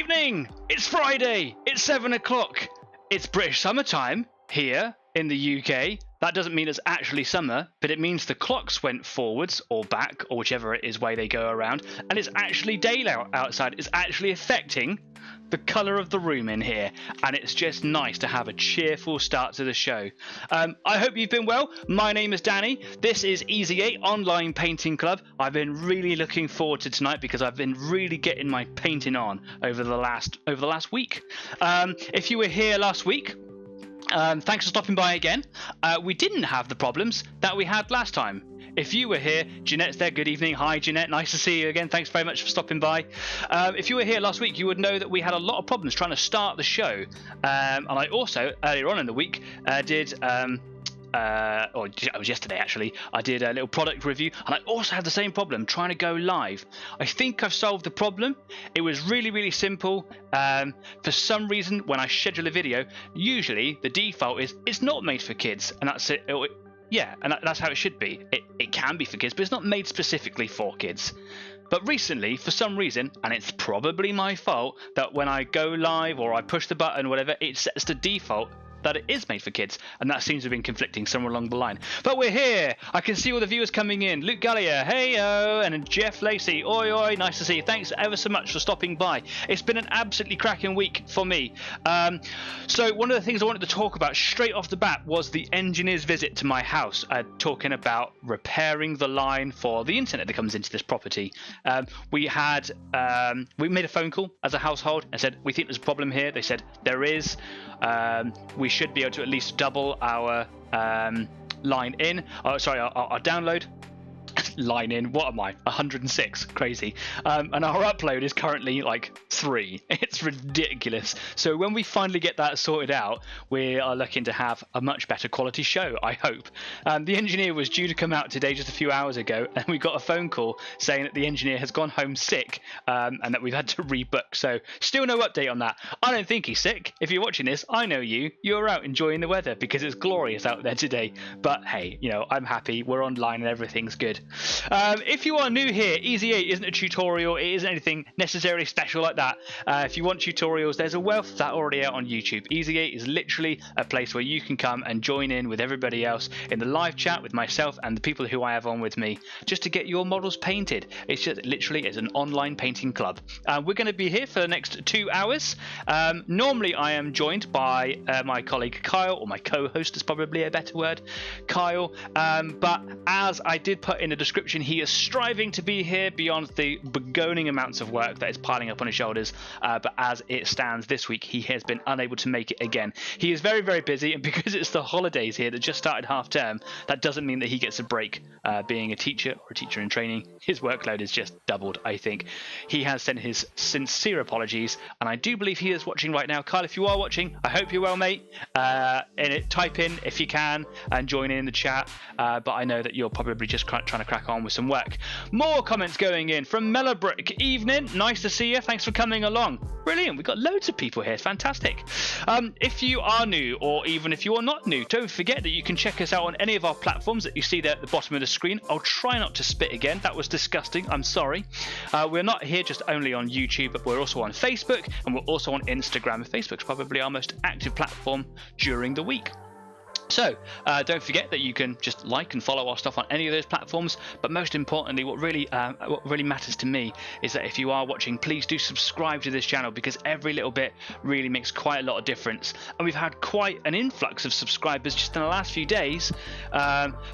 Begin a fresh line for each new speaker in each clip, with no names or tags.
evening! It's Friday! It's 7 o'clock! It's British summertime here in the UK. That doesn't mean it's actually summer, but it means the clocks went forwards or back, or whichever it is way they go around, and it's actually daylight outside. It's actually affecting the colour of the room in here, and it's just nice to have a cheerful start to the show. I hope you've been well. My name is Danny. This is Easy 8 Online Painting Club. I've been really looking forward to tonight because I've been really getting my painting on over the last week. If you were here last week, thanks for stopping by again. We didn't have the problems that we had last time. If you were here, Jeanette's there. Good evening. Hi, Jeanette. Nice to see you again. Thanks very much for stopping by. If you were here last week, you would know that we had a lot of problems trying to start the show. And I also, earlier on in the week, did... or it was yesterday actually, I did a little product review, and I also had the same problem trying to go live. I think I've solved the problem. It was really simple. For some reason, when I schedule a video, usually the default is it's not made for kids, and that's it. Yeah, and that's how it should be. It can be for kids, but it's not made specifically for kids. But recently, for some reason, and it's probably my fault, that when I go live or I push the button, whatever, it sets the default that it is made for kids, and that seems to have been conflicting somewhere along the line. But we're here. I can see all the viewers coming in. Luke Gallier, hey-o, and Jeff Lacey, oi, nice to see you. Thanks ever so much for stopping by. It's been an absolutely cracking week for me. So one of the things I wanted to talk about straight off the bat was the engineer's visit to my house, talking about repairing the line for the internet that comes into this property. We made a phone call as a household and said, we think there's a problem here. They said, there is. We should be able to at least double our line in. Our download. Line in, what am I, 106, crazy. And our upload is currently like 3. It's ridiculous. So when we finally get that sorted out, we are looking to have a much better quality show, I hope. The engineer was due to come out today just a few hours ago, and we got a phone call saying that the engineer has gone home sick, and that we've had to rebook. So still no update on that. I don't think he's sick. If you're watching this, I know you're out enjoying the weather because it's glorious out there today. But hey, I'm happy, we're online and everything's good. If you are new here, Easy 8 isn't a tutorial. It isn't anything necessarily special like that. If you want tutorials, there's a wealth of that already out on YouTube. Easy 8 is literally a place where you can come and join in with everybody else in the live chat with myself and the people who I have on with me just to get your models painted. It's just literally it's an online painting club. We're going to be here for the next 2 hours. Normally I am joined by my colleague Kyle, or my co-host is probably a better word, Kyle. But as I did put in the description, he is striving to be here beyond the burgeoning amounts of work that is piling up on his shoulders, but as it stands this week, he has been unable to make it again. He is very busy, and because it's the holidays here that just started half term, that doesn't mean that he gets a break. Being a teacher or a teacher in training, his workload is just doubled, I think. He has sent his sincere apologies, and I do believe he is watching right now. Kyle, if you are watching, I hope you're well, mate. Type in if you can and join in the chat, but I know that you're probably just trying to crack on with some work. More comments going in from Mellabrick. Evening, nice to see you. Thanks for coming along. Brilliant, we've got loads of people here. It's fantastic. If you are new, or even if you are not new, don't forget that you can check us out on any of our platforms that you see there at the bottom of the screen. I'll try not to spit again. That was disgusting. I'm sorry. We're not here just only on YouTube, but we're also on Facebook, and we're also on Instagram. Facebook's probably our most active platform during the week. So don't forget that you can just like and follow our stuff on any of those platforms, but most importantly, what really matters to me is that if you are watching, please do subscribe to this channel, because every little bit really makes quite a lot of difference, and we've had quite an influx of subscribers just in the last few days.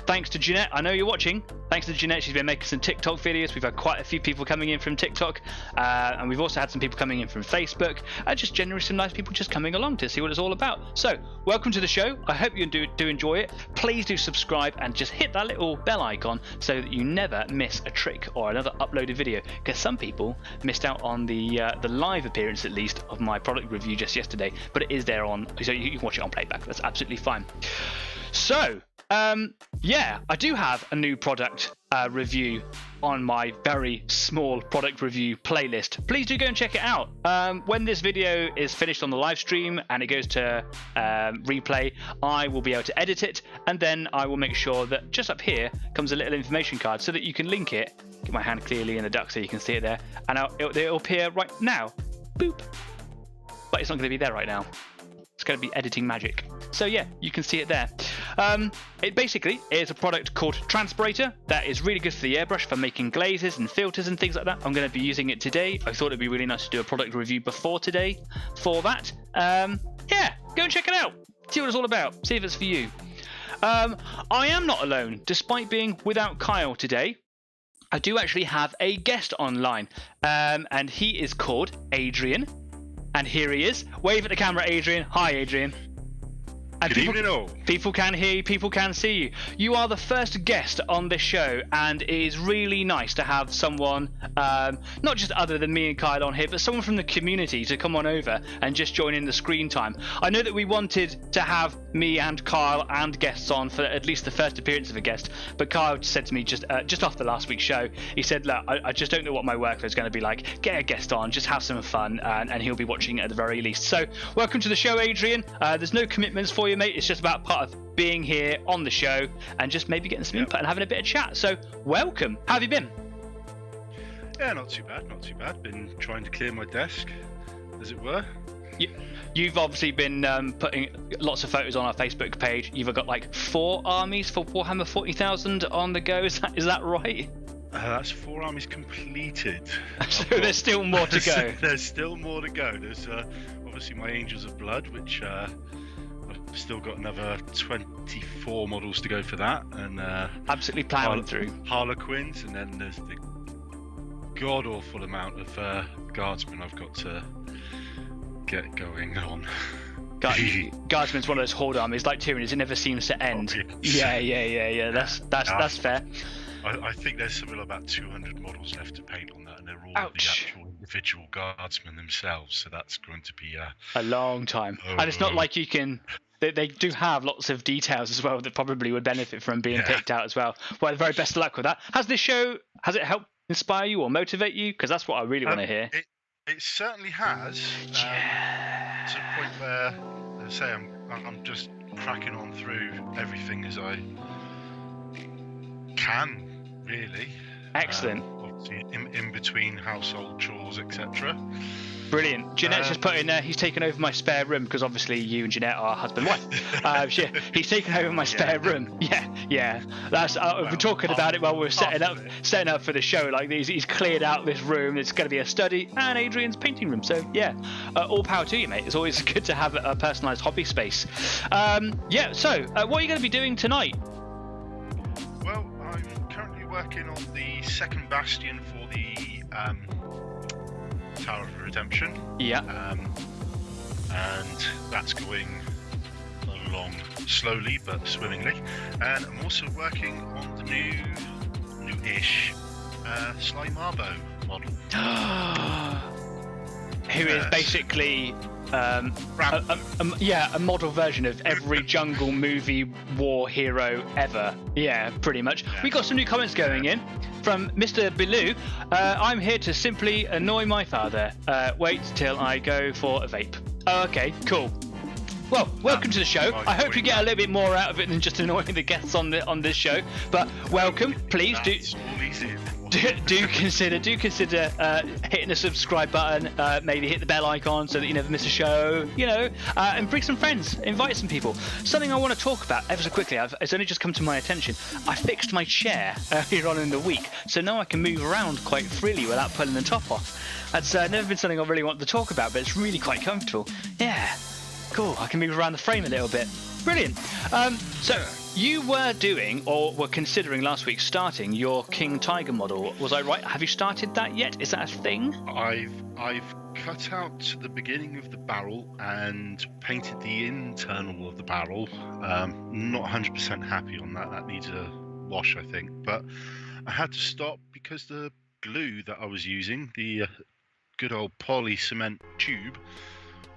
Thanks to Jeanette, I know you're watching. Thanks to Jeanette, she's been making some TikTok videos. We've had quite a few people coming in from TikTok, and we've also had some people coming in from Facebook, just generally some nice people just coming along to see what it's all about. So welcome to the show. I hope you do enjoy it. Please do subscribe and just hit that little bell icon so that you never miss a trick or another uploaded video, because some people missed out on the live appearance, at least, of my product review just yesterday, but it is there on, so you can watch it on playback. That's absolutely fine. So yeah, I do have a new product review on my very small product review playlist. Please do go and check it out. When this video is finished on the live stream and it goes to replay, I will be able to edit it, and then I will make sure that just up here comes a little information card so that you can link it. Get my hand clearly in the duck so you can see it there, and it'll appear right now boop. But it's not going to be there right now. It's going to be editing magic. So yeah, you can see it there. It basically is a product called Transpirator that is really good for the airbrush for making glazes and filters and things like that. I'm going to be using it today. I thought it'd be really nice to do a product review before today for that. Yeah, go and check it out. See what it's all about. See if it's for you. I am not alone. Despite being without Kyle today, I do actually have a guest online. And he is called Adrian. And here he is. Wave at the camera, Adrian. Hi, Adrian. And
Good evening, all.
People can hear you, people can see you. You are the first guest on this show, and it is really nice to have someone, not just other than me and Kyle on here, but someone from the community to come on over and just join in the screen time. I know that we wanted to have me and Kyle and guests on for at least the first appearance of a guest, but Kyle said to me just after last week's show, he said, look, I just don't know what my workload is going to be like. Get a guest on, just have some fun, and he'll be watching at the very least. So, welcome to the show, Adrian. There's no commitments for you, mate. It's just about part of being here on the show and just maybe getting some input and having a bit of chat. So, welcome. How have you been?
Yeah, not too bad, not too bad. Been trying to clear my desk, as it were.
You've obviously been putting lots of photos on our Facebook page. You've got like 4 armies for Warhammer 40,000 on the go. Is that right?
That's 4 armies completed.
So there's still more to go.
There's still more to go. There's obviously my Angels of Blood, which I've still got another 24 models to go for that, and
absolutely plowing through
Harlequins, and then there's the god awful amount of guardsmen I've got to get going on.
Guardsman's one of those horde armies like Tyranids. It never seems to end. Yeah. That's fair.
I think there's something like about 200 models left to paint on that, and they're all the actual individual guardsmen themselves. So that's going to be
a long time. And it's not like you can. They do have lots of details as well that probably would benefit from being picked out as well. Well, the very best of luck with that. Has it helped inspire you or motivate you? Because that's what I really want to hear.
It certainly has. To the point where, as I say, I'm just cracking on through everything as I can, really.
Excellent.
Obviously, in between household chores, etc.
Brilliant. Jeanette's just put in there, he's taken over my spare room, because obviously you and Jeanette are husband and wife. He's taken over my spare room. Yeah. That's we're talking about it while we were setting up for the show. Like he's cleared out this room. It's going to be a study and Adrian's painting room. So yeah, all power to you, mate. It's always good to have a personalised hobby space. So what are you going to be doing tonight?
Well, I'm currently working on the second bastion for the Tower of Redemption.
Yeah.
And that's going along slowly but swimmingly. And I'm also working on the new-ish Sly Marbo model. Who
is basically a model version of every jungle movie war hero ever. Yeah, pretty much. Yeah. We got some new comments going in from Mr. Bilou. I'm here to simply annoy my father. Wait till I go for a vape. Oh, okay, cool. Well, welcome to the show. I hope you get a little bit more out of it than just annoying the guests on this show. But welcome, please do consider hitting the subscribe button. Maybe hit the bell icon so that you never miss a show. And bring some friends, invite some people. Something I want to talk about ever so quickly. It's only just come to my attention. I fixed my chair earlier on in the week, so now I can move around quite freely without pulling the top off. That's never been something I really wanted to talk about, but it's really quite comfortable. Yeah. Cool, I can move around the frame a little bit. Brilliant. So you were doing, or were considering last week starting your King Tiger model. Was I right? Have you started that yet? Is that a thing?
I've cut out the beginning of the barrel and painted the internal of the barrel. Not 100% happy on that. That needs a wash, I think. But I had to stop because the glue that I was using, the good old poly cement tube,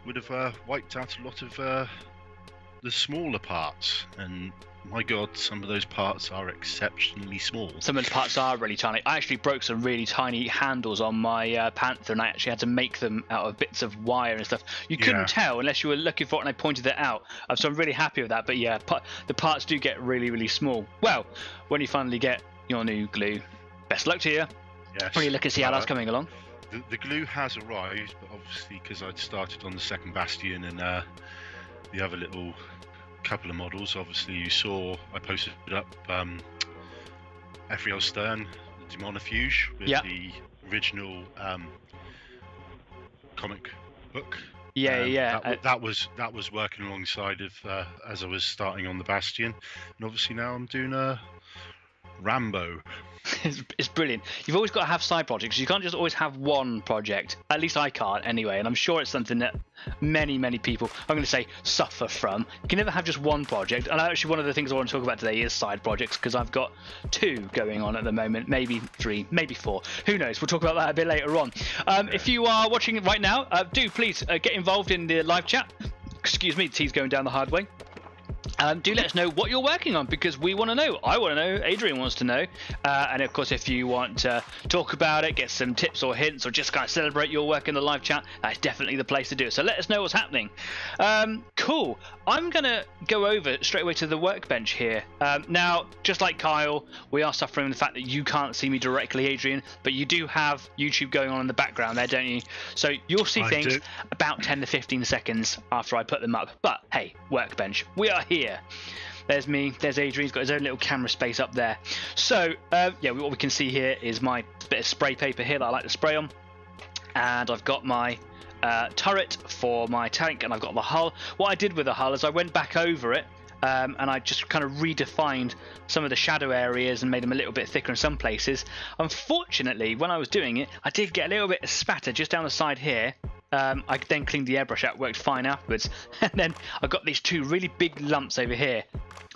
would have wiped out a lot of the smaller parts, and my god, some of those parts are exceptionally small.
Some of the parts are really tiny. I actually broke some really tiny handles on my Panther, and I actually had to make them out of bits of wire and stuff. You couldn't tell unless you were looking for it, and I pointed it out. So I'm really happy with that. But yeah, the parts do get really, really small. Well, when you finally get your new glue, best luck to you.
Yes.
Really look and see how that's coming along.
the glue has arrived, but obviously because I'd started on the second bastion and the other little couple of models, obviously you saw I posted up Ephriel Stern, the Demonifuge, with the original comic book. That was working alongside of as I was starting on the Bastion, and obviously now I'm doing a Rambo.
It's brilliant. You've always got to have side projects. You can't just always have one project. At least I can't anyway, and I'm sure it's something that many people, I'm going to say, suffer from. You can never have just one project, and actually one of the things I want to talk about today is side projects, because I've got 2 going on at the moment, maybe 3, maybe 4. Who knows? We'll talk about that a bit later on. If you are watching it right now, do please get involved in the live chat. Excuse me, T's going down the hard way. Do let us know what you're working on, because we want to know. I want to know. Adrian wants to know. And of course, if you want to talk about it, get some tips or hints, or just kind of celebrate your work in the live chat, that's definitely the place to do it. So let us know what's happening. Cool. I'm going to go over straight away to the workbench here. Now, just like Kyle, we are suffering the fact that you can't see me directly, Adrian, but you do have YouTube going on in the background there, don't you? So you'll see things about 10 to 15 seconds after I put them up. But hey, workbench, we are here. There's me, there's Adrian, he's got his own little camera space up there. So what we can see here is my bit of spray paper here that I like to spray on, and I've got my turret for my tank, and I've got the hull. What I did with the hull is I went back over it, and I just kind of redefined some of the shadow areas and made them a little bit thicker in some places. Unfortunately, when I was doing it, I did get a little bit of spatter just down the side here. I then cleaned the airbrush out, worked fine afterwards, and then I got these 2 really big lumps over here,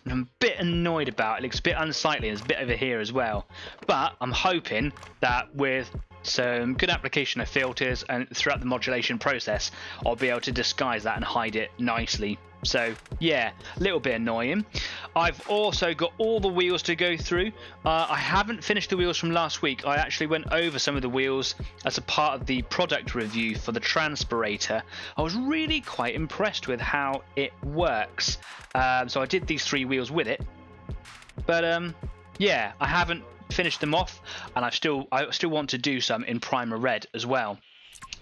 and I'm a bit annoyed about it. It looks a bit unsightly, and there's a bit over here as well, but I'm hoping that with some good application of filters and throughout the modulation process, I'll be able to disguise that and hide it nicely. So yeah, a little bit annoying. I've also got all the wheels to go through. I haven't finished the wheels from last week. I actually went over some of the wheels as a part of the product review for the Transpirator. I was really quite impressed with how it works. So I did these 3 wheels with it, but yeah, I haven't finished them off, and I still want to do some in Primer Red as well.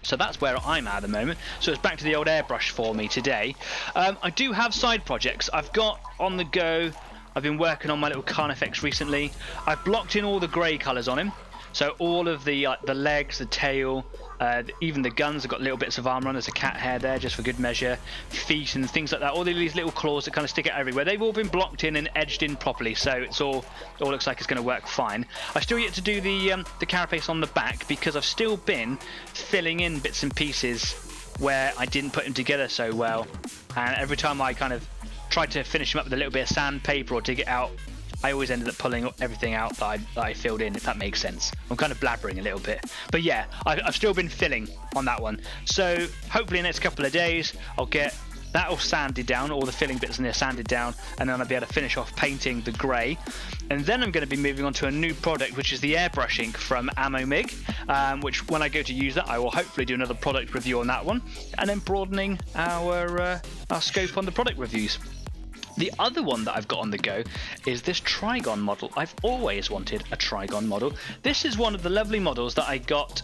So that's where I'm at the moment. So it's back to the old airbrush for me today. I do have side projects I've got on the go. I've been working on my little Carnifex recently. I've blocked in all the grey colours on him. So all of the legs, the tail, even the guns have got little bits of armour on. There's a cat hair there just for good measure. Feet and things like that. All these little claws that kind of stick out everywhere. They've all been blocked in and edged in properly. So it all looks like it's going to work fine. I still yet to do the carapace on the back, because I've still been filling in bits and pieces where I didn't put them together so well. And every time I kind of tried to finish them up with a little bit of sandpaper or dig it out, I always ended up pulling everything out that I filled in, if that makes sense. I'm kind of blabbering a little bit. But yeah, I've still been filling on that one. So hopefully in the next couple of days, I'll get that all sanded down, all the filling bits in there sanded down, and then I'll be able to finish off painting the grey. And then I'm going to be moving on to a new product, which is the airbrush ink from Ammo Mig, which when I go to use that, I will hopefully do another product review on that one, and then broadening our scope on the product reviews. The other one that I've got on the go is this Trigon model. I've always wanted a Trigon model. This is one of the lovely models that I got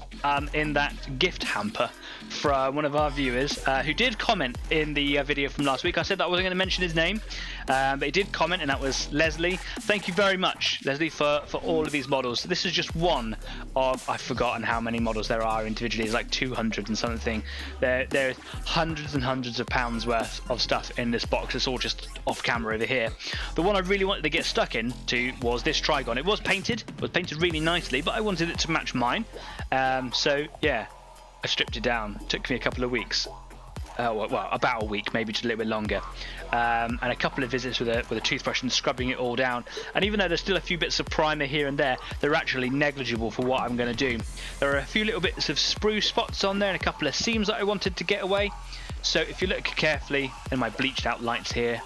in that gift hamper from one of our viewers who did comment in the video from last week. I said that I wasn't going to mention his name, but he did comment, and that was Leslie. Thank you very much, Leslie, for all of these models. This is just one of, I've forgotten how many models there are individually. It's like 200 and something. There's hundreds and hundreds of pounds worth of stuff in this box. It's all just off camera over here. The one I really wanted to get stuck into was this Trigon. It was painted really nicely, but I wanted it to match mine. So yeah, I stripped it down. It took me a couple of weeks. Well, about a week, maybe just a little bit longer, and a couple of visits with a toothbrush and scrubbing it all down. And even though there's still a few bits of primer here and there, they're actually negligible for what I'm going to do. There are a few little bits of sprue spots on there and a couple of seams that I wanted to get away. So if you look carefully in my bleached out lights here,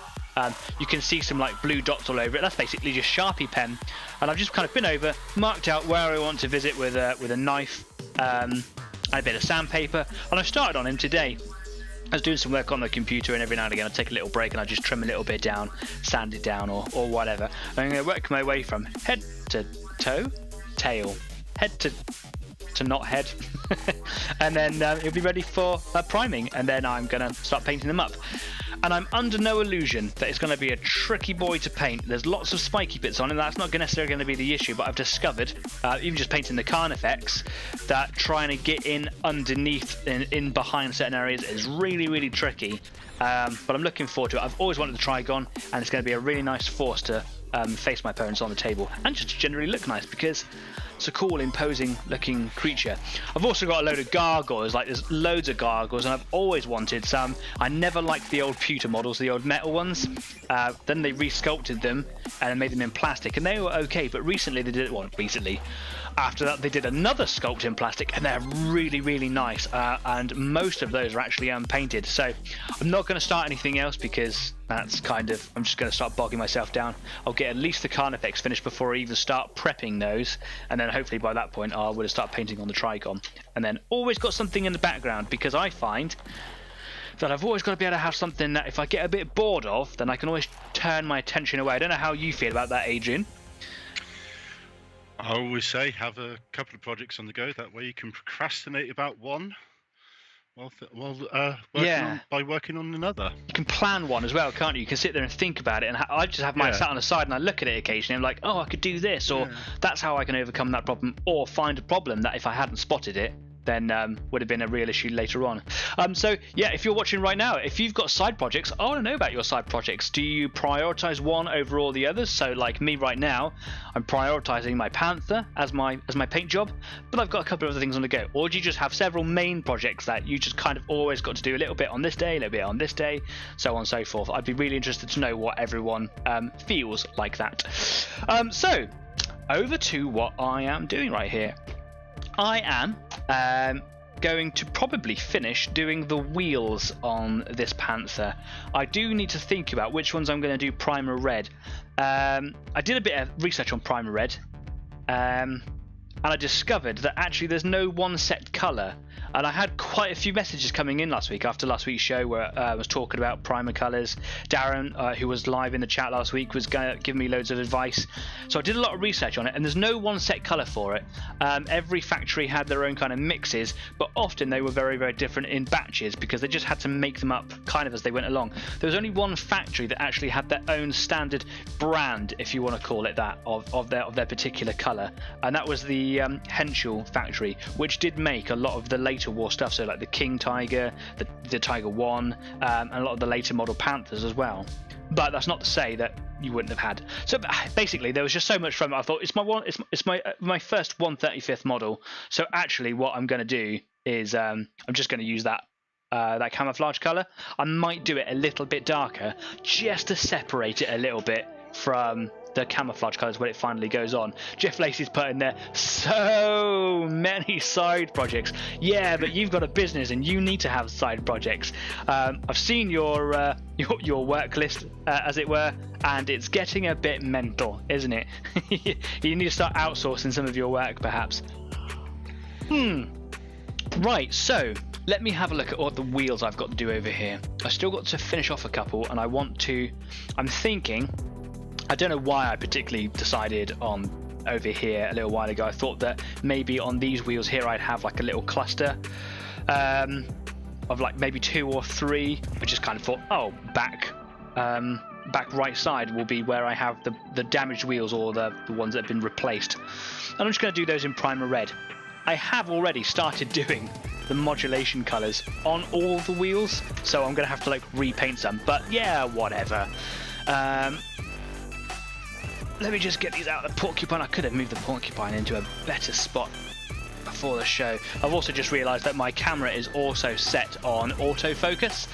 you can see some like blue dots all over it. That's basically just Sharpie pen, and I've just kind of been over, marked out where I want to visit with a knife and a bit of sandpaper, and I've started on him today. I was doing some work on the computer, and every now and again I take a little break and I just trim a little bit down, sand it down, or whatever. I'm going to work my way from head to toe, tail, head to to not head. And then it'll be ready for priming, and then I'm going to start painting them up. And I'm under no illusion that it's going to be a tricky boy to paint. There's lots of spiky bits on, and that's not necessarily going to be the issue, but I've discovered, even just painting the Carnifex, that trying to get in underneath, in behind certain areas is really, really tricky. But I'm looking forward to it. I've always wanted the Trigon, and it's going to be a really nice force to face my opponents on the table, and just generally look nice, because it's a cool, imposing looking creature. I've also got a load of gargoyles, like there's loads of gargoyles, and I've always wanted some. I never liked the old pewter models, the old metal ones. Then they resculpted them and made them in plastic, and they were okay, but recently they did it, well, recently, after that they did another sculpt in plastic, and they're really, really nice, and most of those are actually unpainted. So I'm not going to start anything else, because that's kind of, I'm just going to start bogging myself down. I'll get at least the Carnifex finished before I even start prepping those, and then hopefully by that point I would have started painting on the Trigon. And then always got something in the background, because I find that I've always got to be able to have something that if I get a bit bored of, then I can always turn my attention away. I don't know how you feel about that, Adrian.
I always say have a couple of projects on the go. That way you can procrastinate about one by working on another.
You can plan one as well, can't you? You can sit there and think about it. And I just have mine sat on the side, and I look at it occasionally. I'm like, oh, I could do this, or that's how I can overcome that problem, or find a problem that if I hadn't spotted it, then would have been a real issue later on. So yeah, if you're watching right now, if you've got side projects, I want to know about your side projects. Do you prioritize one over all the others? So like me right now, I'm prioritizing my Panther as my paint job, but I've got a couple of other things on the go. Or do you just have several main projects that you just kind of always got to do a little bit on this day, a little bit on this day, so on and so forth? I'd be really interested to know what everyone feels like that. So over to what I am doing right here. I am going to probably finish doing the wheels on this Panther. I do need to think about which ones I'm going to do primer red. I did a bit of research on primer red, and I discovered that actually there's no one set colour. And I had quite a few messages coming in last week after last week's show where I was talking about primer colours. Darren, who was live in the chat last week, was going to give me loads of advice. So I did a lot of research on it, and there's no one set colour for it. Every factory had their own kind of mixes, but often they were very, very different in batches, because they just had to make them up kind of as they went along. There was only one factory that actually had their own standard brand, if you want to call it that, of their particular colour, and that was the Henschel factory, which did make a lot of the later war stuff, so like the King Tiger, the Tiger 1, and a lot of the later model Panthers as well. But that's not to say that you wouldn't have had. So basically there was just so much from it. I thought it's my first 1/35th model, so actually what I'm going to do is I'm just going to use that camouflage color. I might do it a little bit darker just to separate it a little bit from the camouflage colors when it finally goes on. Jeff Lacey's put in there, so many side projects. Yeah, but you've got a business and you need to have side projects. I've seen your work list, as it were, and it's getting a bit mental, isn't it? You need to start outsourcing some of your work, perhaps. Right, so let me have a look at what the wheels I've got to do over here. I've still got to finish off a couple, and I'm thinking, I don't know why I particularly decided on over here a little while ago. I thought that maybe on these wheels here I'd have like a little cluster of like maybe 2 or 3. I just kind of thought, oh, back right side will be where I have the damaged wheels, or the ones that have been replaced. And I'm just going to do those in primer red. I have already started doing the modulation colours on all the wheels, so I'm going to have to like repaint some, but yeah, whatever. Let me just get these out of the porcupine. I could have moved the porcupine into a better spot before the show. I've also just realised that my camera is also set on autofocus,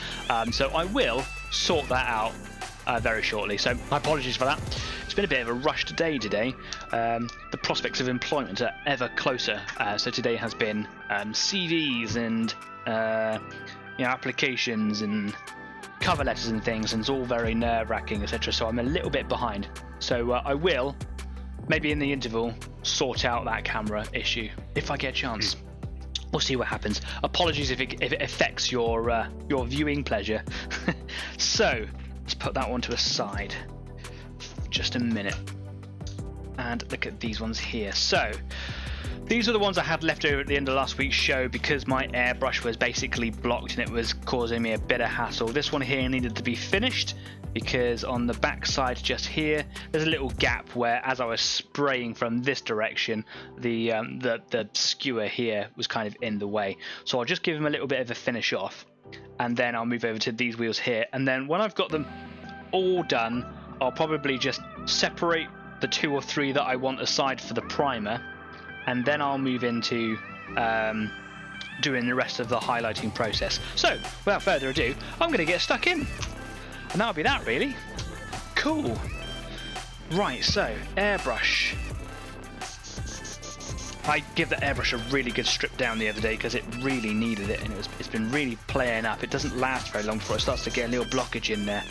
so I will sort that out very shortly. So my apologies for that. It's been a bit of a rushed day today. The prospects of employment are ever closer. So today has been CVs and applications and cover letters and things, and it's all very nerve-wracking, etc. So I'm a little bit behind. So I will, maybe in the interval, sort out that camera issue if I get a chance. We'll see what happens. Apologies if it affects your viewing pleasure. So let's put that one to a side for just a minute. and look at these ones here. So these are the ones I had left over at the end of last week's show because my airbrush was basically blocked and it was causing me a bit of hassle. This one here needed to be finished because on the back side just here there's a little gap where, as I was spraying from this direction, the skewer here was kind of in the way. So I'll just give them a little bit of a finish off, and then I'll move over to these wheels here, and then when I've got them all done, I'll probably just separate the 2 or 3 that I want aside for the primer, and then I'll move into doing the rest of the highlighting process. So without further ado, I'm going to get stuck in, and that'll be that really. Cool. Right, so airbrush. I give the airbrush a really good strip down the other day because it really needed it, and it's been really playing up. It doesn't last very long before it starts to get a little blockage in there.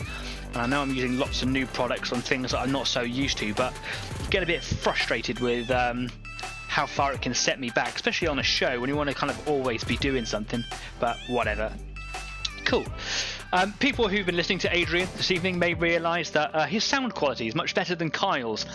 And I know I'm using lots of new products on things that I'm not so used to, but I get a bit frustrated with how far it can set me back, especially on a show when you want to kind of always be doing something, but whatever. Cool. People who've been listening to Adrian this evening may realise that his sound quality is much better than Kyle's.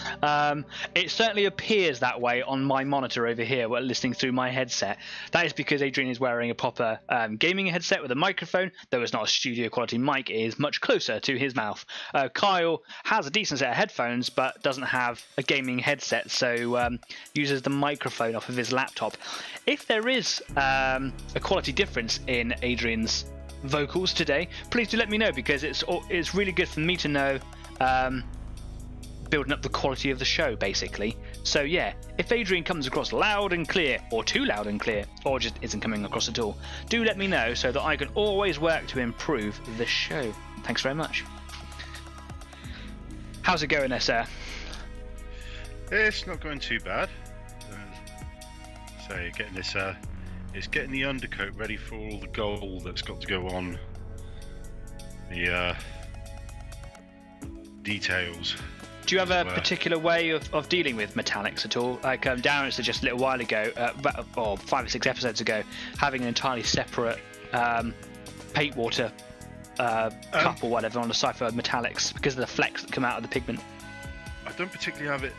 It certainly appears that way on my monitor over here while listening through my headset. That is because Adrian is wearing a proper gaming headset with a microphone, though it's not a studio quality mic, it is much closer to his mouth. Kyle has a decent set of headphones but doesn't have a gaming headset, so uses the microphone off of his laptop. If there is a quality difference in Adrian's vocals today, please do let me know, because it's really good for me to know, building up the quality of the show basically. So yeah, if Adrian comes across loud and clear, or too loud and clear, or just isn't coming across at all, do let me know so that I can always work to improve the show. Thanks very much. How's it going there, sir?
It's not going too bad. So getting this it's getting the undercoat ready for all the gold that's got to go on the details.
Do you have a particular way of dealing with metallics at all? Like Darren said just a little while ago, or 5 or 6 episodes ago, having an entirely separate paint water cup or whatever on the side for metallics because of the flecks that come out of the pigment.
I don't particularly have it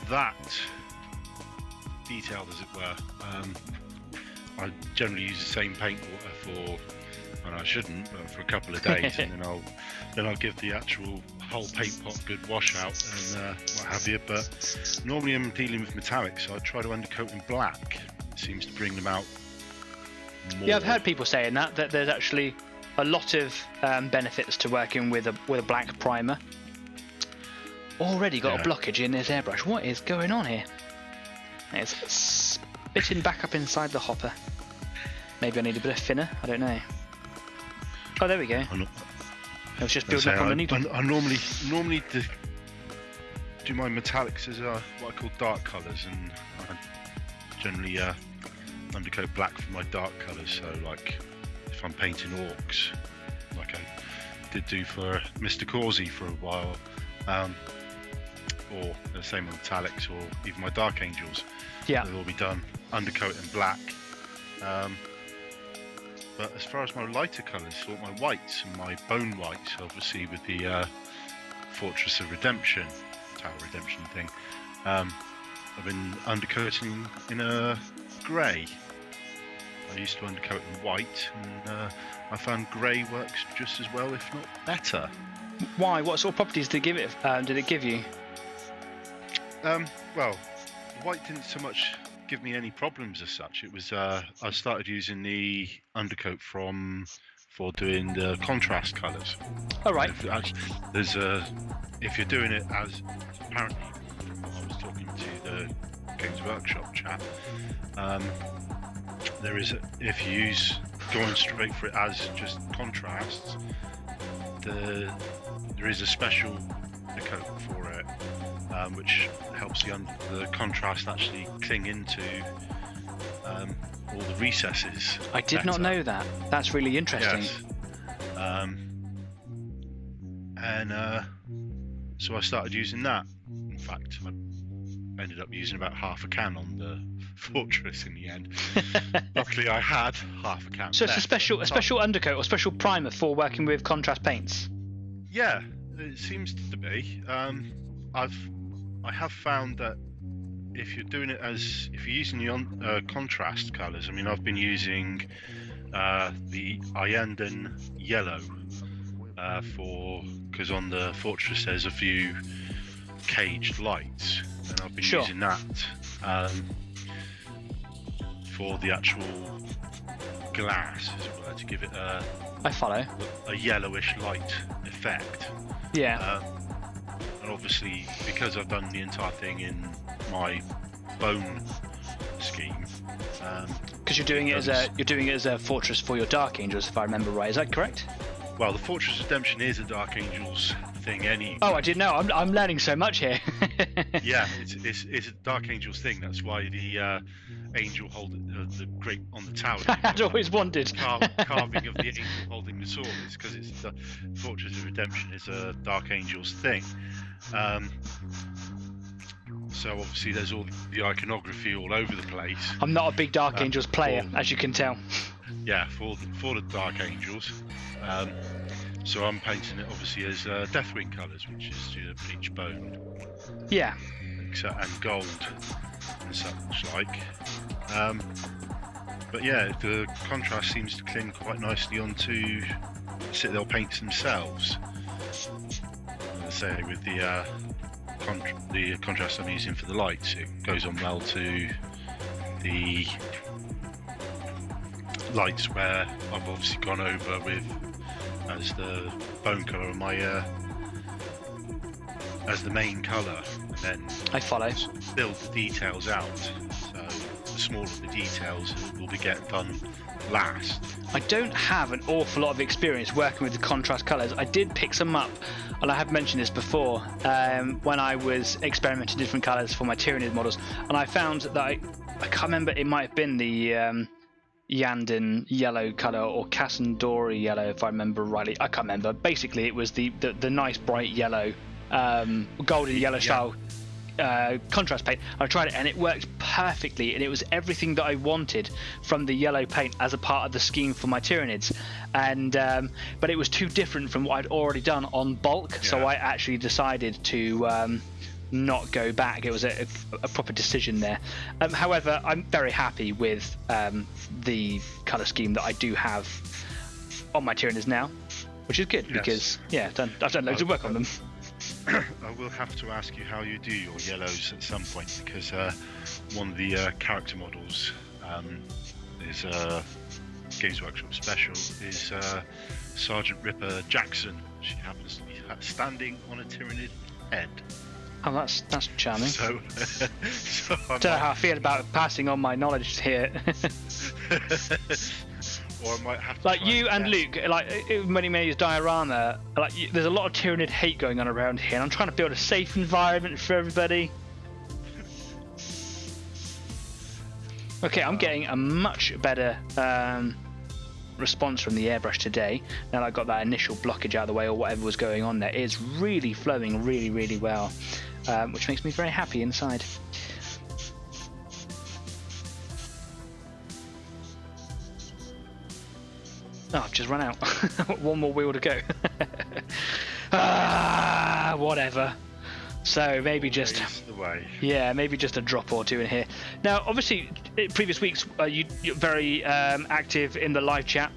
that detailed, as it were. I generally use the same paint water for, and I shouldn't, but for a couple of days, and then I'll give the actual whole paint pot a good wash out and what have you. But normally I'm dealing with metallics, so I try to undercoat in black. It seems to bring them out more.
Yeah, I've heard people saying that there's actually a lot of benefits to working with a black primer. Already got a blockage in this airbrush. What is going on here? It's spitting back up inside the hopper. Maybe I need a bit of thinner, I don't know. Oh, there we go. It was just building up underneath.
I normally do my metallics as what I call dark colours, and I generally undercoat black for my dark colours. So like if I'm painting orcs, like I did do for Mr. Causey for a while, or the same with metallics, or even my dark angels.
Yeah,
they'll all be done undercoat in black. But as far as my lighter colours, so my whites and my bone whites, obviously with the Fortress of Redemption, Tower Redemption thing, I've been undercoating in a grey. I used to undercoat in white, and I found grey works just as well, if not better.
Why? What sort of properties did it give you?
Well, white didn't so much give me any problems as such. It was I started using the undercoat for doing the contrast colours.
All right.
There's if you're doing it as apparently, I was talking to the Games Workshop chap. There is if you use going straight for it as just contrasts, there is a special coat for it, which helps the contrast actually cling into all the recesses.
I did not know that. That's really interesting.
Yes. So I started using that. In fact, I ended up using about half a can on the Fortress in the end. Luckily, I had half a can.
So
left.
It's a special undercoat or special primer for working with contrast paints.
Yeah, it seems to be. I've I have found that if you're doing it if you're using the contrast colours, I mean, I've been using the Iandan yellow because on the Fortress there's a few caged lights, and I've been using that for the actual glass, as it were, to give it
I follow.
a yellowish light effect.
Yeah.
And obviously, because I've done the entire thing in my bone scheme,
because you're doing it as a fortress for your Dark Angels, if I remember right. Is that correct?
Well, the Fortress Redemption is a Dark Angels thing anyway.
Oh, I didn't know. I'm learning so much here.
Yeah, it's a Dark Angels thing. That's why the angel holding the great on the tower.
I had always wondered.
Carving of the angel holding the sword. It's because it's the Fortress of Redemption is a Dark Angels thing. So obviously there's all the iconography all over the place.
I'm not a big Dark Angels player, as you can tell.
Yeah, for the Dark Angels. So I'm painting it obviously as Deathwing colours, which is bleach bone.
Yeah.
And gold and such like. But yeah, the contrast seems to cling quite nicely onto they'll paint themselves. As I say, with the contrast I'm using for the lights, it goes on well to the lights where I've obviously gone over with as the bone colour of my as the main colour, and then
I follow.
Build the details out. So the smaller the details will be get done last.
I don't have an awful lot of experience working with the contrast colours. I did pick some up, and I have mentioned this before, when I was experimenting with different colours for my Tyranid models, and I found that I can't remember, it might have been the Yandan yellow colour or Cassandori yellow, if I remember rightly. I can't remember. Basically, it was the nice bright yellow, golden yellow style contrast paint. I tried it and it worked perfectly, and it was everything that I wanted from the yellow paint as a part of the scheme for my Tyranids. And but it was too different from what I'd already done on bulk, so I actually decided to not go back. It was a proper decision there. However, I'm very happy with the colour scheme that I do have on my Tyranids now, which is good because I've done loads of work on them.
I will have to ask you how you do your yellows at some point, because one of the character models is Games Workshop special is Sergeant Ripper Jackson. She happens to be standing on a Tyranid head.
Oh, that's charming.
So I
don't know how I feel about passing on my knowledge here.
Or I might have to
like you and Luke, like when he made his diorama, like there's a lot of Tyranid hate going on around here, and I'm trying to build a safe environment for everybody. Okay, I'm getting a much better response from the airbrush today. Now that I got that initial blockage out of the way, or whatever was going on there, it's really flowing really, really well, which makes me very happy inside. Oh, I've just run out. One more wheel to go. Whatever. So maybe just maybe just a drop or two in here. Now, obviously, in previous weeks you're very active in the live chat.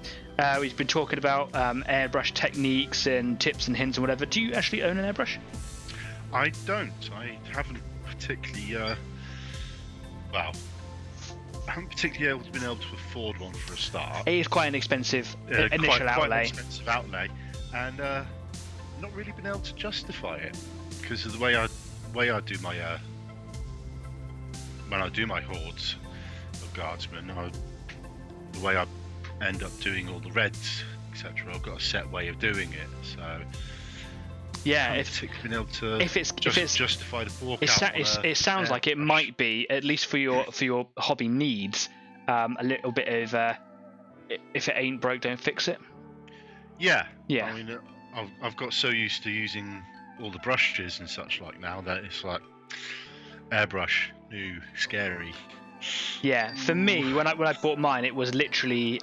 We've been talking about airbrush techniques and tips and hints and whatever. Do you actually own an airbrush?
I don't. I haven't particularly. I haven't particularly been able to afford one for a start.
It is quite an expensive initial outlay.
Quite an expensive outlay, and not really been able to justify it because of the way I do my when I do my hordes of guardsmen, the way I end up doing all the reds, etc. I've got a set way of doing it, so.
Yeah,
if it's justify the walk out.
It sounds like it might be, at least for your hobby needs, a little bit of if it ain't broke, don't fix it.
Yeah.
Yeah.
I mean, I've got so used to using all the brushes and such like now that it's like airbrush, new, scary.
Yeah, for me, when I bought mine, it was literally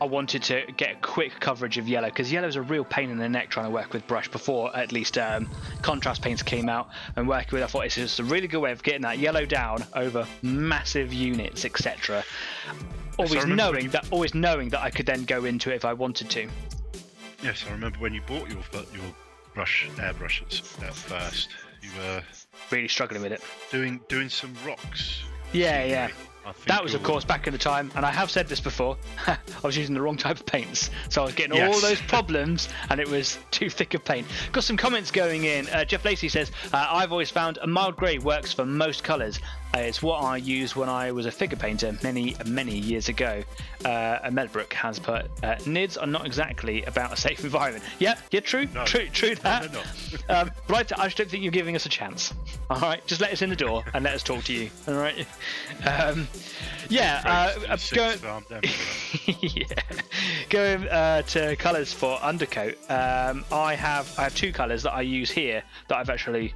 I wanted to get quick coverage of yellow, because yellow is a real pain in the neck trying to work with brush before at least contrast paints came out and working with. I thought it's just a really good way of getting that yellow down over massive units, etc. Always knowing that I could then go into it if I wanted to.
Yes, I remember when you bought your airbrushes at first. You were
really struggling with it.
Doing some rocks.
Yeah. That was, of course, back in the time, and I have said this before, I was using the wrong type of paints, so I was getting all those problems, and it was too thick of paint. Got some comments going in. Jeff Lacey says, I've always found a mild grey works for most colours. It's what I used when I was a figure painter many years ago. And Medbrook has put, NIDs are not exactly about a safe environment. Yeah, true that. No. But I just don't think you're giving us a chance. All right, just let us in the door and let us talk to you. All right. Going to colours for undercoat. I have two colours that I use here that I've actually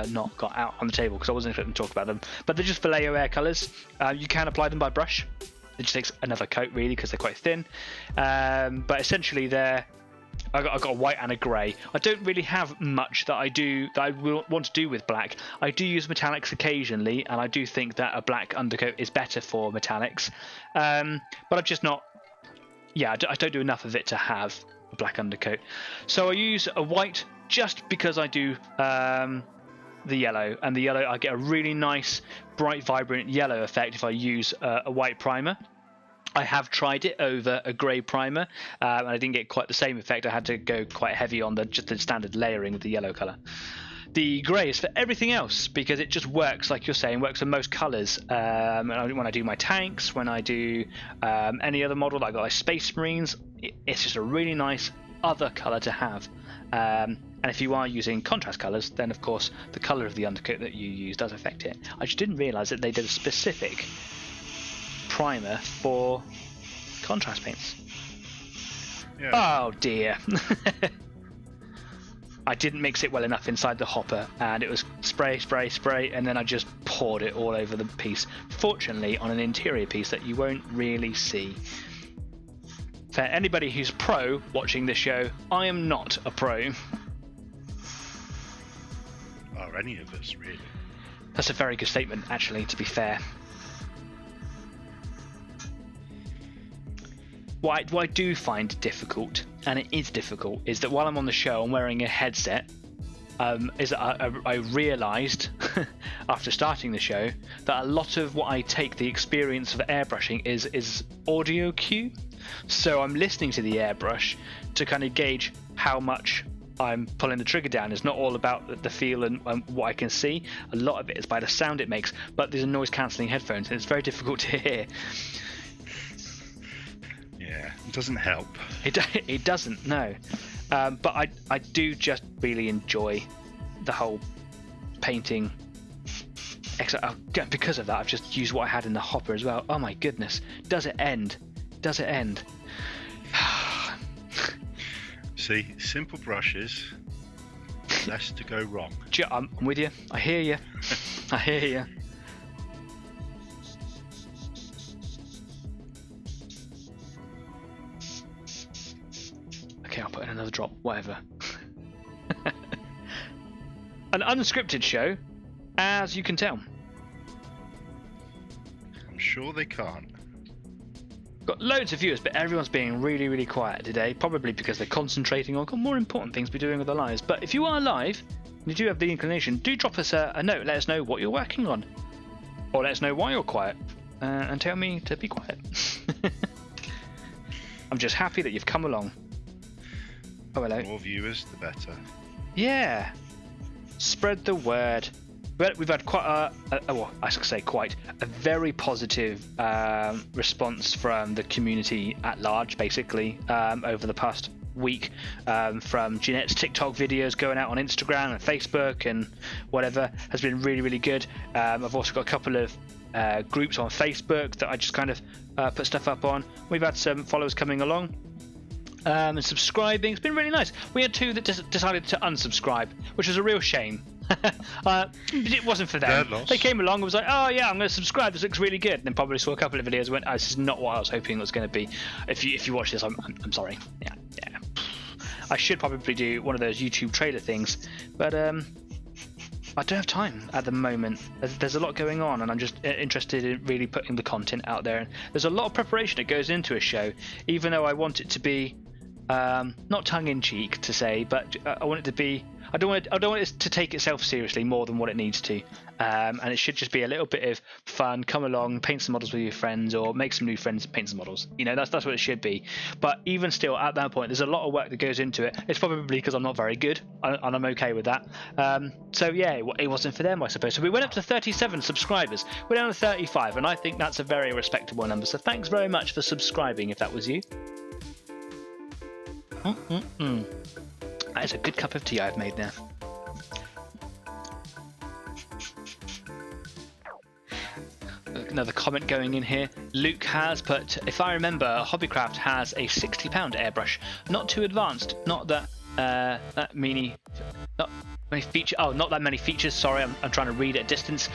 not got out on the table because I wasn't expecting to talk about them, but they're just Vallejo air colours. You can apply them by brush. It just takes another coat really because they're quite thin, but essentially I've got a white and a grey. I don't really have much that I will want to do with black. I do use metallics occasionally, and I do think that a black undercoat is better for metallics, but I'm just not. Yeah, I don't do enough of it to have a black undercoat. So I use a white just because I do the yellow, and the yellow I get a really nice bright vibrant yellow effect if I use a white primer. I have tried it over a grey primer, and I didn't get quite the same effect. I had to go quite heavy on just the standard layering of the yellow colour. The grey is for everything else because it just works, like you're saying, works for most colours. When I do my tanks, when I do any other model, like Space Marines, it's just a really nice other colour to have. And if you are using contrast colours, then of course the colour of the undercoat that you use does affect it. I just didn't realise that they did a specific primer for contrast paints. Yeah. Oh dear. I didn't mix it well enough inside the hopper, and it was spray, and then I just poured it all over the piece. Fortunately, on an interior piece that you won't really see. For anybody who's pro watching this show, I am not a pro.
Or any of us, really.
That's a very good statement, actually, to be fair. What I do find difficult, and it is difficult, is that while I'm on the show, I'm wearing a headset. Is that I realised after starting the show that a lot of what I take the experience of airbrushing is audio cue. So I'm listening to the airbrush to kind of gauge how much I'm pulling the trigger down. It's not all about the feel and what I can see. A lot of it is by the sound it makes, but these are noise cancelling headphones and it's very difficult to hear.
Yeah, it doesn't help.
It doesn't, no. But I do just really enjoy the whole painting. Because of that, I've just used what I had in the hopper as well. Oh my goodness. Does it end?
See, simple brushes, less to go wrong.
I'm with you. I hear you. Okay, I'll put in another drop, whatever. An unscripted show, as you can tell.
I'm sure they can't.
Got loads of viewers, but everyone's being really, really quiet today, probably because they're concentrating on more important things to be doing with their lives. But if you are live, and you do have the inclination, do drop us a note, let us know what you're working on. Or let us know why you're quiet, and tell me to be quiet. I'm just happy that you've come along. Oh, hello.
The more viewers, the better.
Yeah. Spread the word. We've had quite a very positive response from the community at large, basically, over the past week, from Jeanette's TikTok videos going out on Instagram and Facebook and whatever has been really, really good. I've also got a couple of groups on Facebook that I just kind of put stuff up on. We've had some followers coming along. And subscribing. It's been really nice. We had two that decided to unsubscribe, which was a real shame. It wasn't for them. They came along and was like, oh yeah, I'm going to subscribe. This looks really good. And then probably saw a couple of videos and went, oh, this is not what I was hoping it was going to be. If you watch this, I'm sorry. Yeah. I should probably do one of those YouTube trailer things, but I don't have time at the moment. There's a lot going on, and I'm just interested in really putting the content out there. And there's a lot of preparation that goes into a show, even though I want it to be not tongue-in-cheek to say, but I want it to be. I don't want it to take itself seriously more than what it needs to, and it should just be a little bit of fun. Come along, paint some models with your friends, or make some new friends, paint some models. That's what it should be. But even still, at that point, there's a lot of work that goes into it. It's probably because I'm not very good, and I'm okay with that. So yeah, it wasn't for them, I suppose. So we went up to 37 subscribers. We're down to 35, and I think that's a very respectable number. So thanks very much for subscribing, if that was you. That is a good cup of tea I've made now. Another comment going in here. Luke has put, if I remember, Hobbycraft has a £60 airbrush. Not too advanced. Not that that many. Not that many features. Sorry, I'm trying to read at a distance.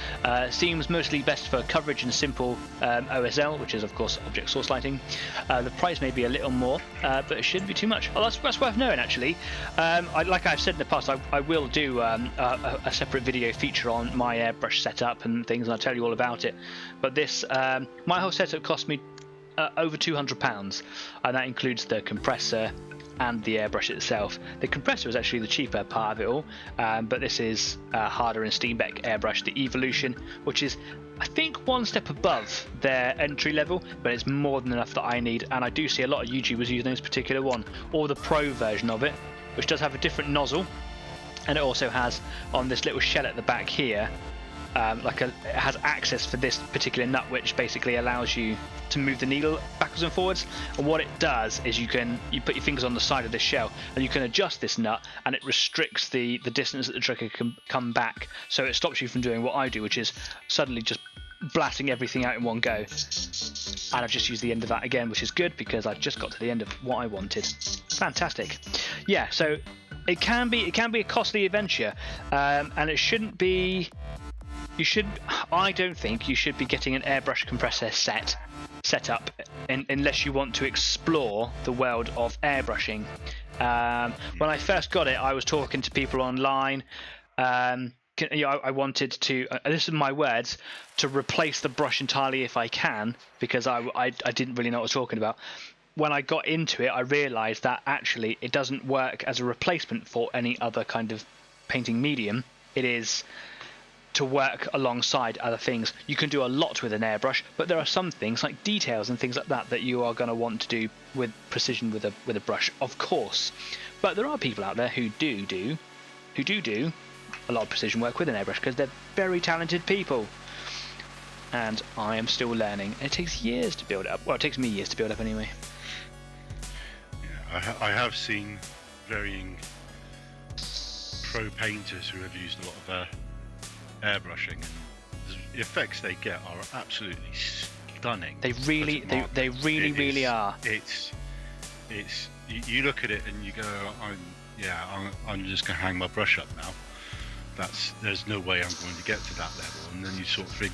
Seems mostly best for coverage and simple OSL, which is of course object source lighting. The price may be a little more, but it shouldn't be too much. Oh, that's worth knowing actually. Like I've said in the past, I will do a separate video feature on my airbrush setup and things, and I'll tell you all about it. But this, my whole setup cost me over £200, and that includes the compressor and the airbrush itself. The compressor is actually the cheaper part of it all, but this is Harder and Steenbeck airbrush, the Evolution, which is I think one step above their entry level, but it's more than enough that I need, and I do see a lot of YouTubers using this particular one, or the Pro version of it, which does have a different nozzle, and it also has on this little shell at the back here it has access for this particular nut, which basically allows you to move the needle backwards and forwards. And what it does is you put your fingers on the side of the shell and you can adjust this nut, and it restricts the distance that the trigger can come back, so it stops you from doing what I do, which is suddenly just blasting everything out in one go. And I've just used the end of that again, which is good because I've just got to the end of what I wanted. Fantastic. Yeah, so it can be a costly adventure, and it shouldn't be. I don't think you should be getting an airbrush compressor set up unless you want to explore the world of airbrushing. When I first got it, I was talking to people online. I wanted to, this is my words, to replace the brush entirely if I can, because I didn't really know what I was talking about. When I got into it, I realised that actually it doesn't work as a replacement for any other kind of painting medium. It is to work alongside other things. You can do a lot with an airbrush, but there are some things like details and things like that you are going to want to do with precision with a brush, of course. But there are people out there who do a lot of precision work with an airbrush because they're very talented people. And I am still learning. It takes years to build up. Well, it takes me years to build up anyway.
Yeah, I have seen varying pro painters who have used a lot of airbrushing, and the effects they get are absolutely stunning.
They really are.
It's you look at it and you go, I'm just gonna hang my brush up now. There's no way I'm going to get to that level. And then you sort of think,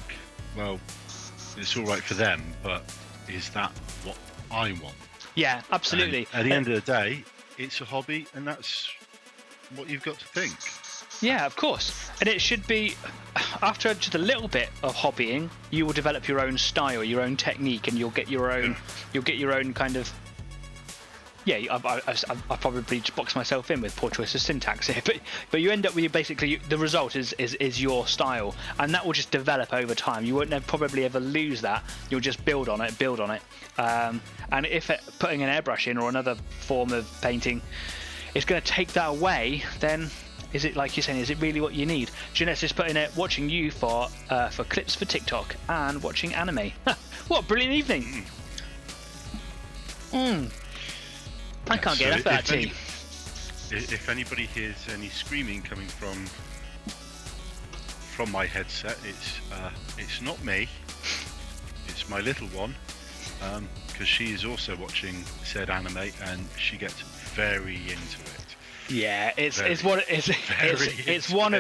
well, it's all right for them, but is that what I want?
Yeah, absolutely.
And at the end of the day, it's a hobby, and that's what you've got to think.
Yeah, of course. And it should be, after just a little bit of hobbying, you will develop your own style, your own technique, and you'll get your own kind of. Yeah, I've probably just boxed myself in with poor choice of syntax here, but you end up with basically the result is your style, and that will just develop over time. You won't probably ever lose that. You'll just build on it. And if putting an airbrush in or another form of painting is going to take that away, then is it, like you're saying, is it really what you need? Jeanette's just putting it, watching you for clips for TikTok and watching anime. What a brilliant evening! I can't get enough of that tea.
If anybody hears any screaming coming from my headset, it's not me. It's my little one, because she is also watching said anime and she gets very into it.
Yeah, it's one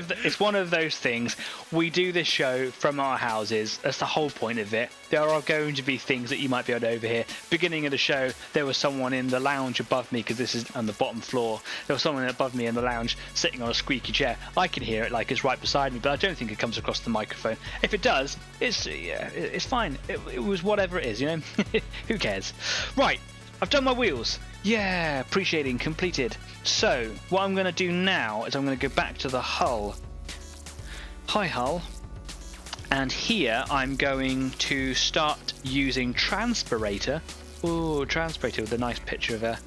of those things. We do this show from our houses. That's the whole point of it. There are going to be things that you might be able to overhear. Beginning of the show, there was someone in the lounge above me, because this is on the bottom floor. There was someone above me in the lounge sitting on a squeaky chair. I can hear it like it's right beside me, but I don't think it comes across the microphone. If it does, it's fine. It was whatever it is, you know. Who cares? Right, I've done my wheels. Yeah, appreciating, completed. So, what I'm going to do now is I'm going to go back to the hull. Hi, hull. And here I'm going to start using Transpirator. Ooh, Transpirator with a nice picture of a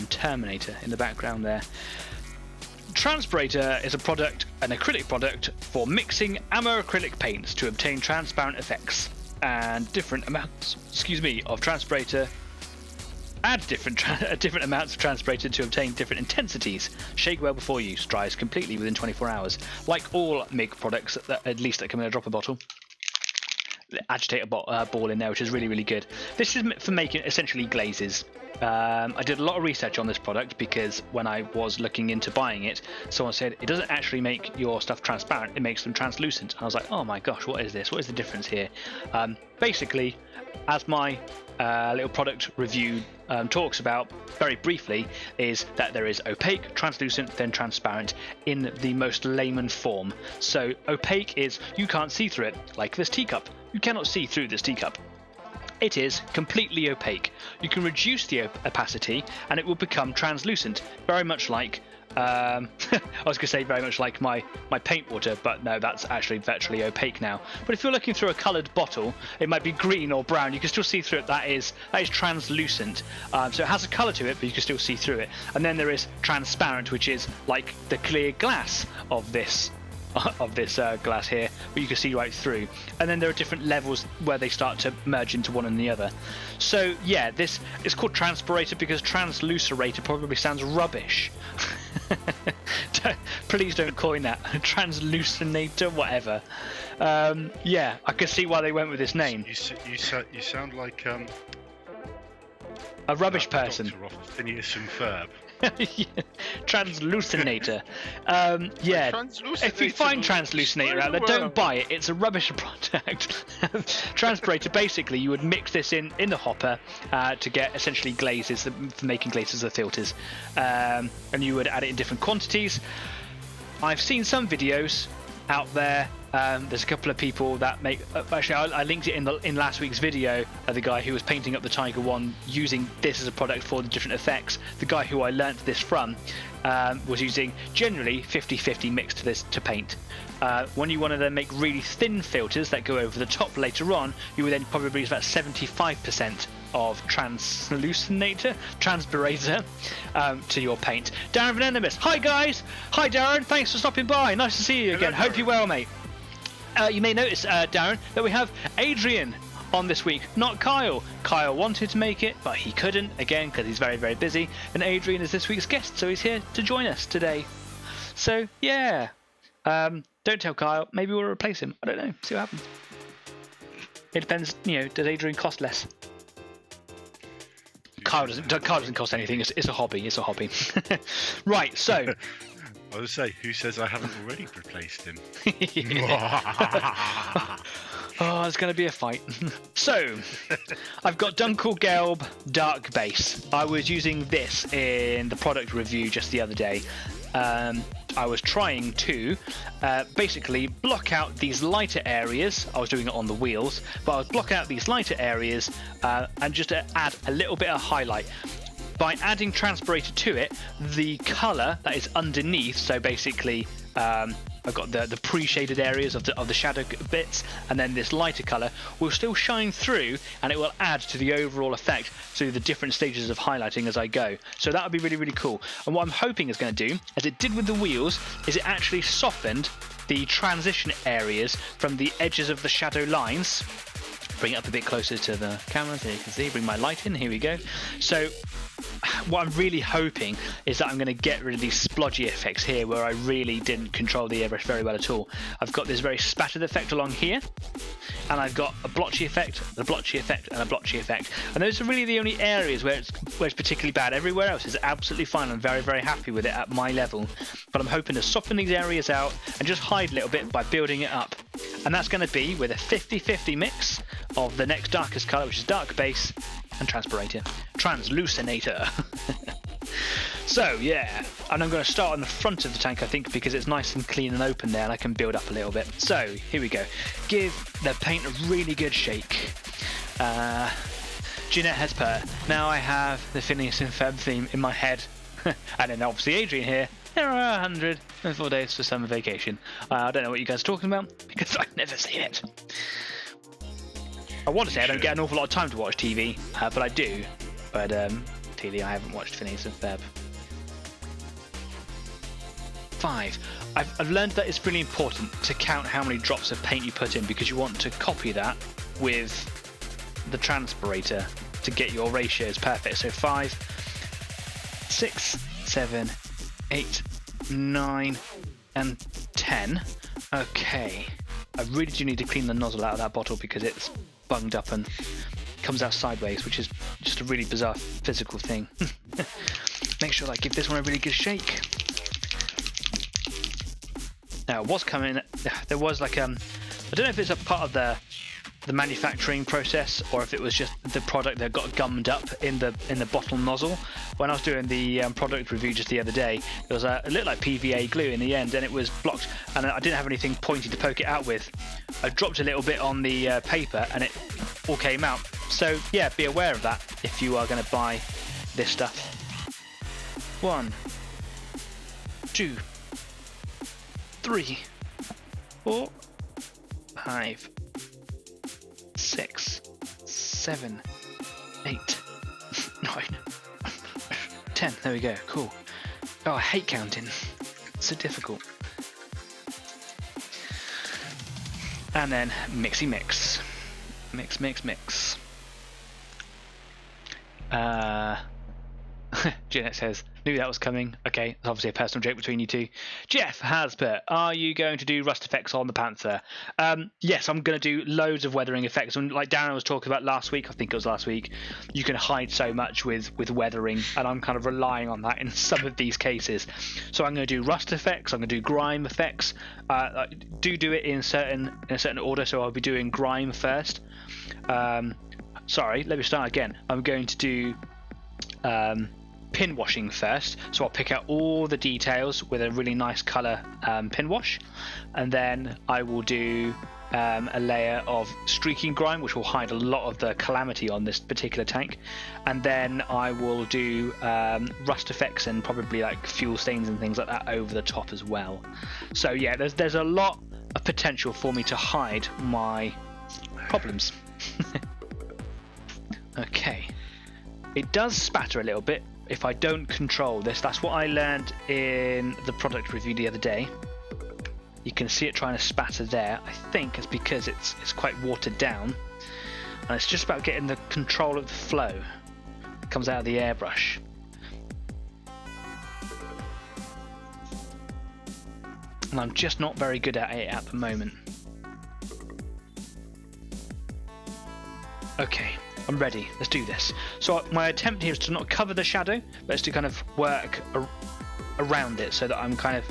Terminator in the background there. Transpirator is a product, an acrylic product, for mixing ammo-acrylic paints to obtain transparent effects. And different amounts, of Transpirator. Add different amounts of Transpirator to obtain different intensities. Shake well before use. Dries completely within 24 hours. Like all MIG products, at least that come in a dropper bottle. The agitator ball in there, which is really, really good. This is for making essentially glazes. I did a lot of research on this product because when I was looking into buying it, someone said it doesn't actually make your stuff transparent, it makes them translucent. And I was like, oh my gosh, what is this? What is the difference here? Basically, as my little product review talks about very briefly, is that there is opaque, translucent, then transparent in the most layman form. So opaque is you can't see through it, like this teacup. You cannot see through this teacup. It is completely opaque. You can reduce the opacity and it will become translucent, very much like I was going to say very much like my paint water, but no, that's actually virtually opaque now. But if you're looking through a coloured bottle, it might be green or brown, you can still see through it. That is translucent. So it has a colour to it, but you can still see through it. And then there is transparent, which is like the clear glass of this glass here, but you can see right through. And then there are different levels where they start to merge into one and the other. So yeah, this is called Transpirator because Translucerator probably sounds rubbish. Please don't coin that. Translucinator, whatever. Yeah, I can see why they went with this name.
You sound like
a rubbish person.
Doctor off Phineas and Ferb.
Translucinator. Yeah, if you find Translucinator out there, don't buy it. It's a rubbish product. Transpirator, basically, you would mix this in the hopper to get essentially glazes, for making glazes of filters. And you would add it in different quantities. I've seen some videos out there. There's a couple of people that make. Actually, I linked it in last week's video. The guy who was painting up the Tiger One using this as a product for the different effects. The guy who I learnt this from was using generally 50-50 mixed this to paint. When you want to then make really thin filters that go over the top later on, you would then probably use about 75% of Transpirator to your paint. Darren Venenimus, hi guys! Hi Darren, thanks for stopping by. Nice to see you again. Hope you're well, mate. You may notice, Darren, that we have Adrian on this week, not Kyle. Kyle wanted to make it, but he couldn't, again, because he's very, very busy. And Adrian is this week's guest, so he's here to join us today. So, yeah. Don't tell Kyle. Maybe we'll replace him. I don't know. See what happens. It depends, does Adrian cost less? Kyle doesn't cost anything. It's a hobby. It's a hobby. Right, so...
I would say, who says I haven't already replaced him?
Oh, it's going to be a fight. So, I've got Dunkelgelb Dark Base. I was using this in the product review just the other day. I was trying to basically block out these lighter areas. I was doing it on the wheels, but I was blocking out these lighter areas and just to add a little bit of highlight. By adding Transpirator to it, the colour that is underneath, so basically I've got the pre-shaded areas of the shadow bits, and then this lighter colour will still shine through, and it will add to the overall effect through the different stages of highlighting as I go. So that would be really, really cool. And what I'm hoping it's going to do, as it did with the wheels, is it actually softened the transition areas from the edges of the shadow lines. Bring it up a bit closer to the camera so you can see. Bring my light in. Here we go. So what I'm really hoping is that I'm going to get rid of these splodgy effects here where I really didn't control the airbrush very well at all. I've got this very spattered effect along here. and I've got a blotchy effect, a blotchy effect, and a blotchy effect. And those are really the only areas where it's particularly bad. Everywhere else is absolutely fine. I'm very, very happy with it at my level. But I'm hoping to soften these areas out and just hide a little bit by building it up. And that's going to be with a 50-50 mix of the next darkest colour, which is dark base, and translucinator. So yeah, and I'm going to start on the front of the tank, I think, because it's nice and clean and open there, and I can build up a little bit. So here we go. Give the paint a really good shake. Jeanette has put, now I have the Phineas and Ferb theme in my head. And then obviously Adrian here, there are 104 days for summer vacation. I don't know what you guys are talking about, because I've never seen it. I want to say I don't get an awful lot of time to watch TV, but I do. But clearly I haven't watched Phineas and Ferb. 5. I've learned that it's really important to count how many drops of paint you put in, because you want to copy that with the transpirator to get your ratios perfect. So 5, 6, 7, 8, 9, and 10. Okay. I really do need to clean the nozzle out of that bottle because it's bunged up and comes out sideways, which is just a really bizarre physical thing. Make sure that I give this one a really good shake. Now, what's coming? There was like I don't know if it's a part of the manufacturing process or if it was just the product that got gummed up in the bottle nozzle. When I was doing the product review just the other day, there was it looked like PVA glue in the end, and it was blocked, and I didn't have anything pointy to poke it out with. I dropped a little bit on the paper, and it all came out. So yeah, be aware of that if you are going to buy this stuff. 1, 2, 3, 4, 5, 6, 7, 8, 9, 10. There we go. Cool. Oh, I hate counting. It's so difficult. And then mixy mix. Mix, mix, mix. Jeanette says, knew that was coming. Okay, it's obviously a personal joke between you two. Jeff has put, are you going to do rust effects on the Panther? Yes, I'm going to do loads of weathering effects. And like Darren was talking about last week, I think it was last week, you can hide so much with weathering, and I'm kind of relying on that in some of these cases. So I'm going to do rust effects, I'm going to do grime effects. Do it in a certain order, so I'll be doing grime first. Sorry, let me start again. I'm going to do pin washing first, so I'll pick out all the details with a really nice colour pin wash, and then I will do a layer of streaking grime, which will hide a lot of the calamity on this particular tank, and then I will do rust effects and probably like fuel stains and things like that over the top as well. So yeah, there's a lot of potential for me to hide my problems. Okay, it does spatter a little bit if I don't control this. That's what I learned in the product review the other day. You can see it trying to spatter there. I think it's because it's quite watered down, and it's just about getting the control of the flow that comes out of the airbrush. And I'm just not very good at it at the moment. Okay, I'm ready. Let's do this. So my attempt here is to not cover the shadow, but it's to kind of work around it so that I'm kind of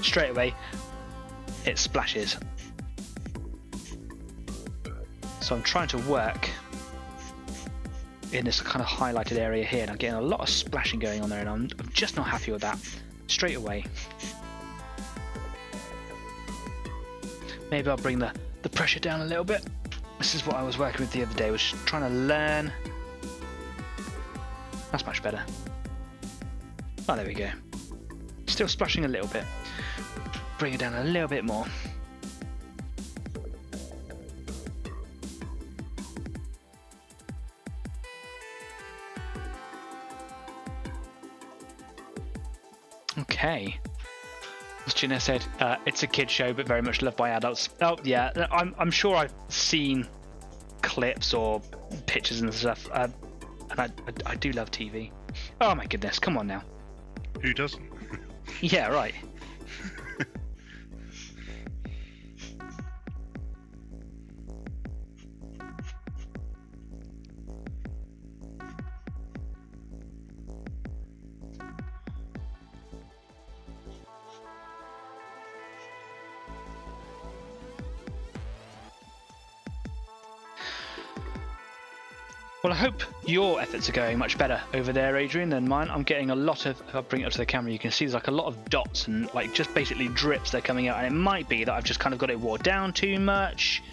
straight away it splashes. So I'm trying to work in this kind of highlighted area here, and I'm getting a lot of splashing going on there, and I'm just not happy with that straight away. Maybe I'll bring the pressure down a little bit. This is what I was working with the other day, was trying to learn. That's much better. Oh, there we go. Still splashing a little bit. Bring it down a little bit more. Okay. As Gina said, it's a kid show, but very much loved by adults. Oh yeah, I'm sure I've seen clips or pictures and stuff, and I do love TV. Oh my goodness, come on now.
Who doesn't?
Yeah, right. Well, I hope your efforts are going much better over there, Adrian, than mine. I'm getting a lot of, if I bring it up to the camera, you can see there's like a lot of dots and like just basically drips that are coming out. And it might be that I've just kind of got it watered down too much.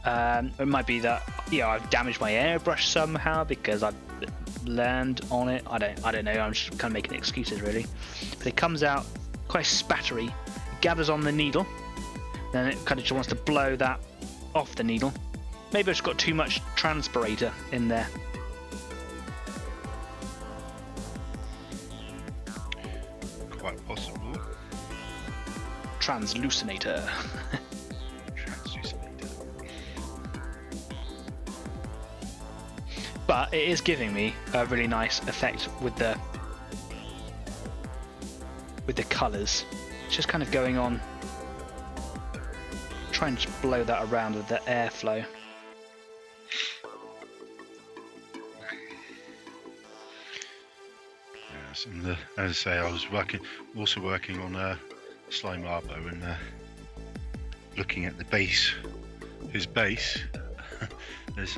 It might be that, I've damaged my airbrush somehow because I've landed on it. I don't know. I'm just kind of making excuses really. But it comes out quite spattery, gathers on the needle, then it kind of just wants to blow that off the needle. Maybe I've just got too much transpirator in there.
Quite possible.
Translucinator. But it is giving me a really nice effect with the colours. It's just kind of going on. Try and just blow that around with the airflow.
Yes, and as I say, I was also working on a slime arbo and looking at the base, his base. There's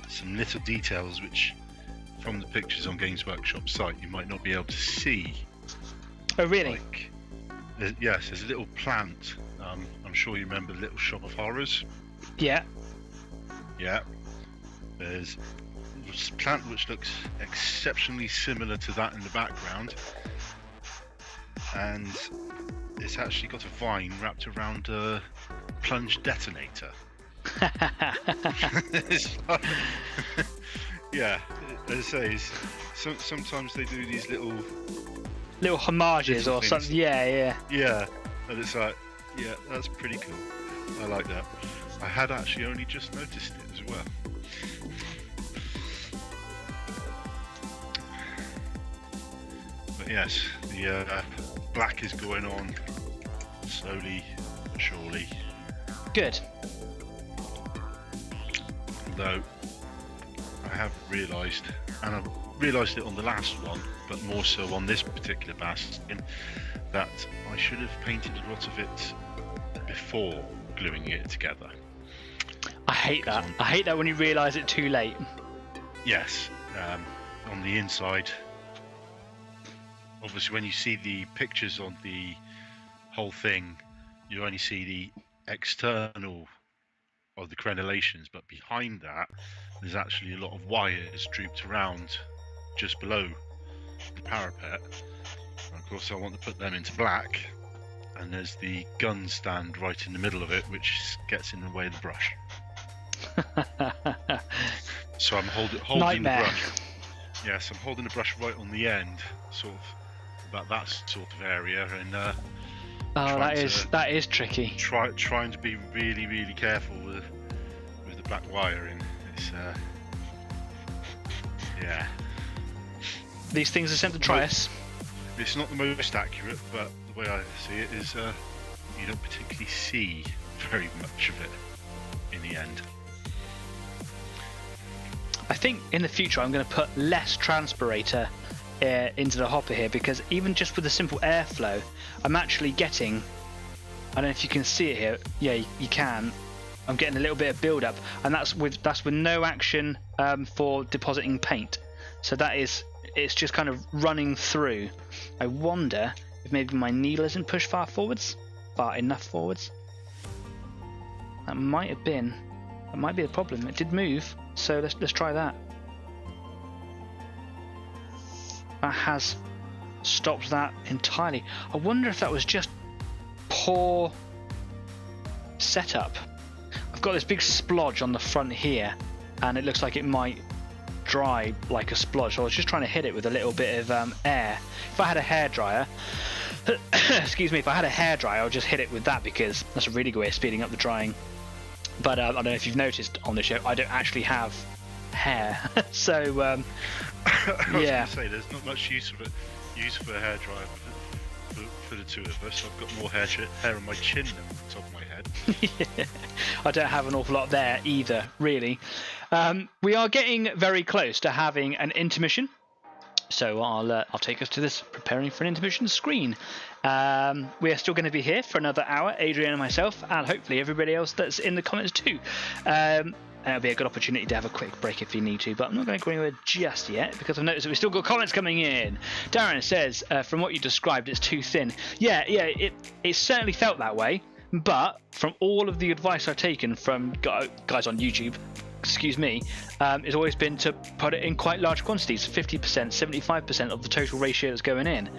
some little details which, from the pictures on Games Workshop site, you might not be able to see.
Oh, really?
Like, yes, there's a little plant. I'm sure you remember Little Shop of Horrors.
Yeah.
Yeah. There's a plant which looks exceptionally similar to that in the background, and it's actually got a vine wrapped around a plunge detonator. It's like, yeah, as I say, sometimes they do these little
homages or something. Yeah.
Yeah, and it's like, yeah, that's pretty cool. I like that. I had actually only just noticed it as well. But yes, the black is going on slowly but surely.
Good.
Although I have realised, and I've realised it on the last one, but more so on this particular bastion, that I should have painted a lot of it before gluing it together.
I hate that. I hate that when you realise it too late.
Yes, on the inside, obviously when you see the pictures on the whole thing, you only see the external of the crenellations, but behind that there's actually a lot of wires drooped around just below the parapet. And of course I want to put them into black, and there's the gun stand right in the middle of it which gets in the way of the brush. So I'm holding the brush. Yes, I'm holding the brush right on the end, sort of about that sort of area, and
that is tricky.
Trying to be really, really careful with the black wiring. It's yeah.
These things are sent to try us.
It's not the most accurate, but the way I see it is, you don't particularly see very much of it in the end.
I think in the future I'm going to put less transpirator into the hopper here, because even just with the simple airflow, I'm actually getting, I don't know if you can see it here, yeah you can, I'm getting a little bit of build up, and that's with no action for depositing paint. So it's just kind of running through. I wonder if maybe my needle isn't pushed far enough forwards. That might be the problem. It did move, so let's try that. That has stopped that entirely. I wonder if that was just poor setup. I've got this big splodge on the front here, and it looks like it might dry like a splodge. So I was just trying to hit it with a little bit of air. If I had a hairdryer, excuse me, if I had a hairdryer, I would just hit it with that, because that's a really good way of speeding up the drying. But I don't know if you've noticed on the show, I don't actually have hair, so
I was
yeah.
going to say, there's not much use for a hairdryer for the two of us. I've got more hair on my chin than on the top of my head.
Yeah. I don't have an awful lot there either, really. We are getting very close to having an intermission, so I'll take us to this preparing for an intermission screen. We are still going to be here for another hour, Adrian and myself, and hopefully everybody else that's in the comments too. it'll be a good opportunity to have a quick break if you need to, but I'm not going to go anywhere just yet because I've noticed that we've still got comments coming in. Darren says, from what you described, it's too thin. Yeah, it certainly felt that way, but from all of the advice I've taken from guys on YouTube, excuse me, it's always been to put it in quite large quantities, 50%, 75% of the total ratio that's going in.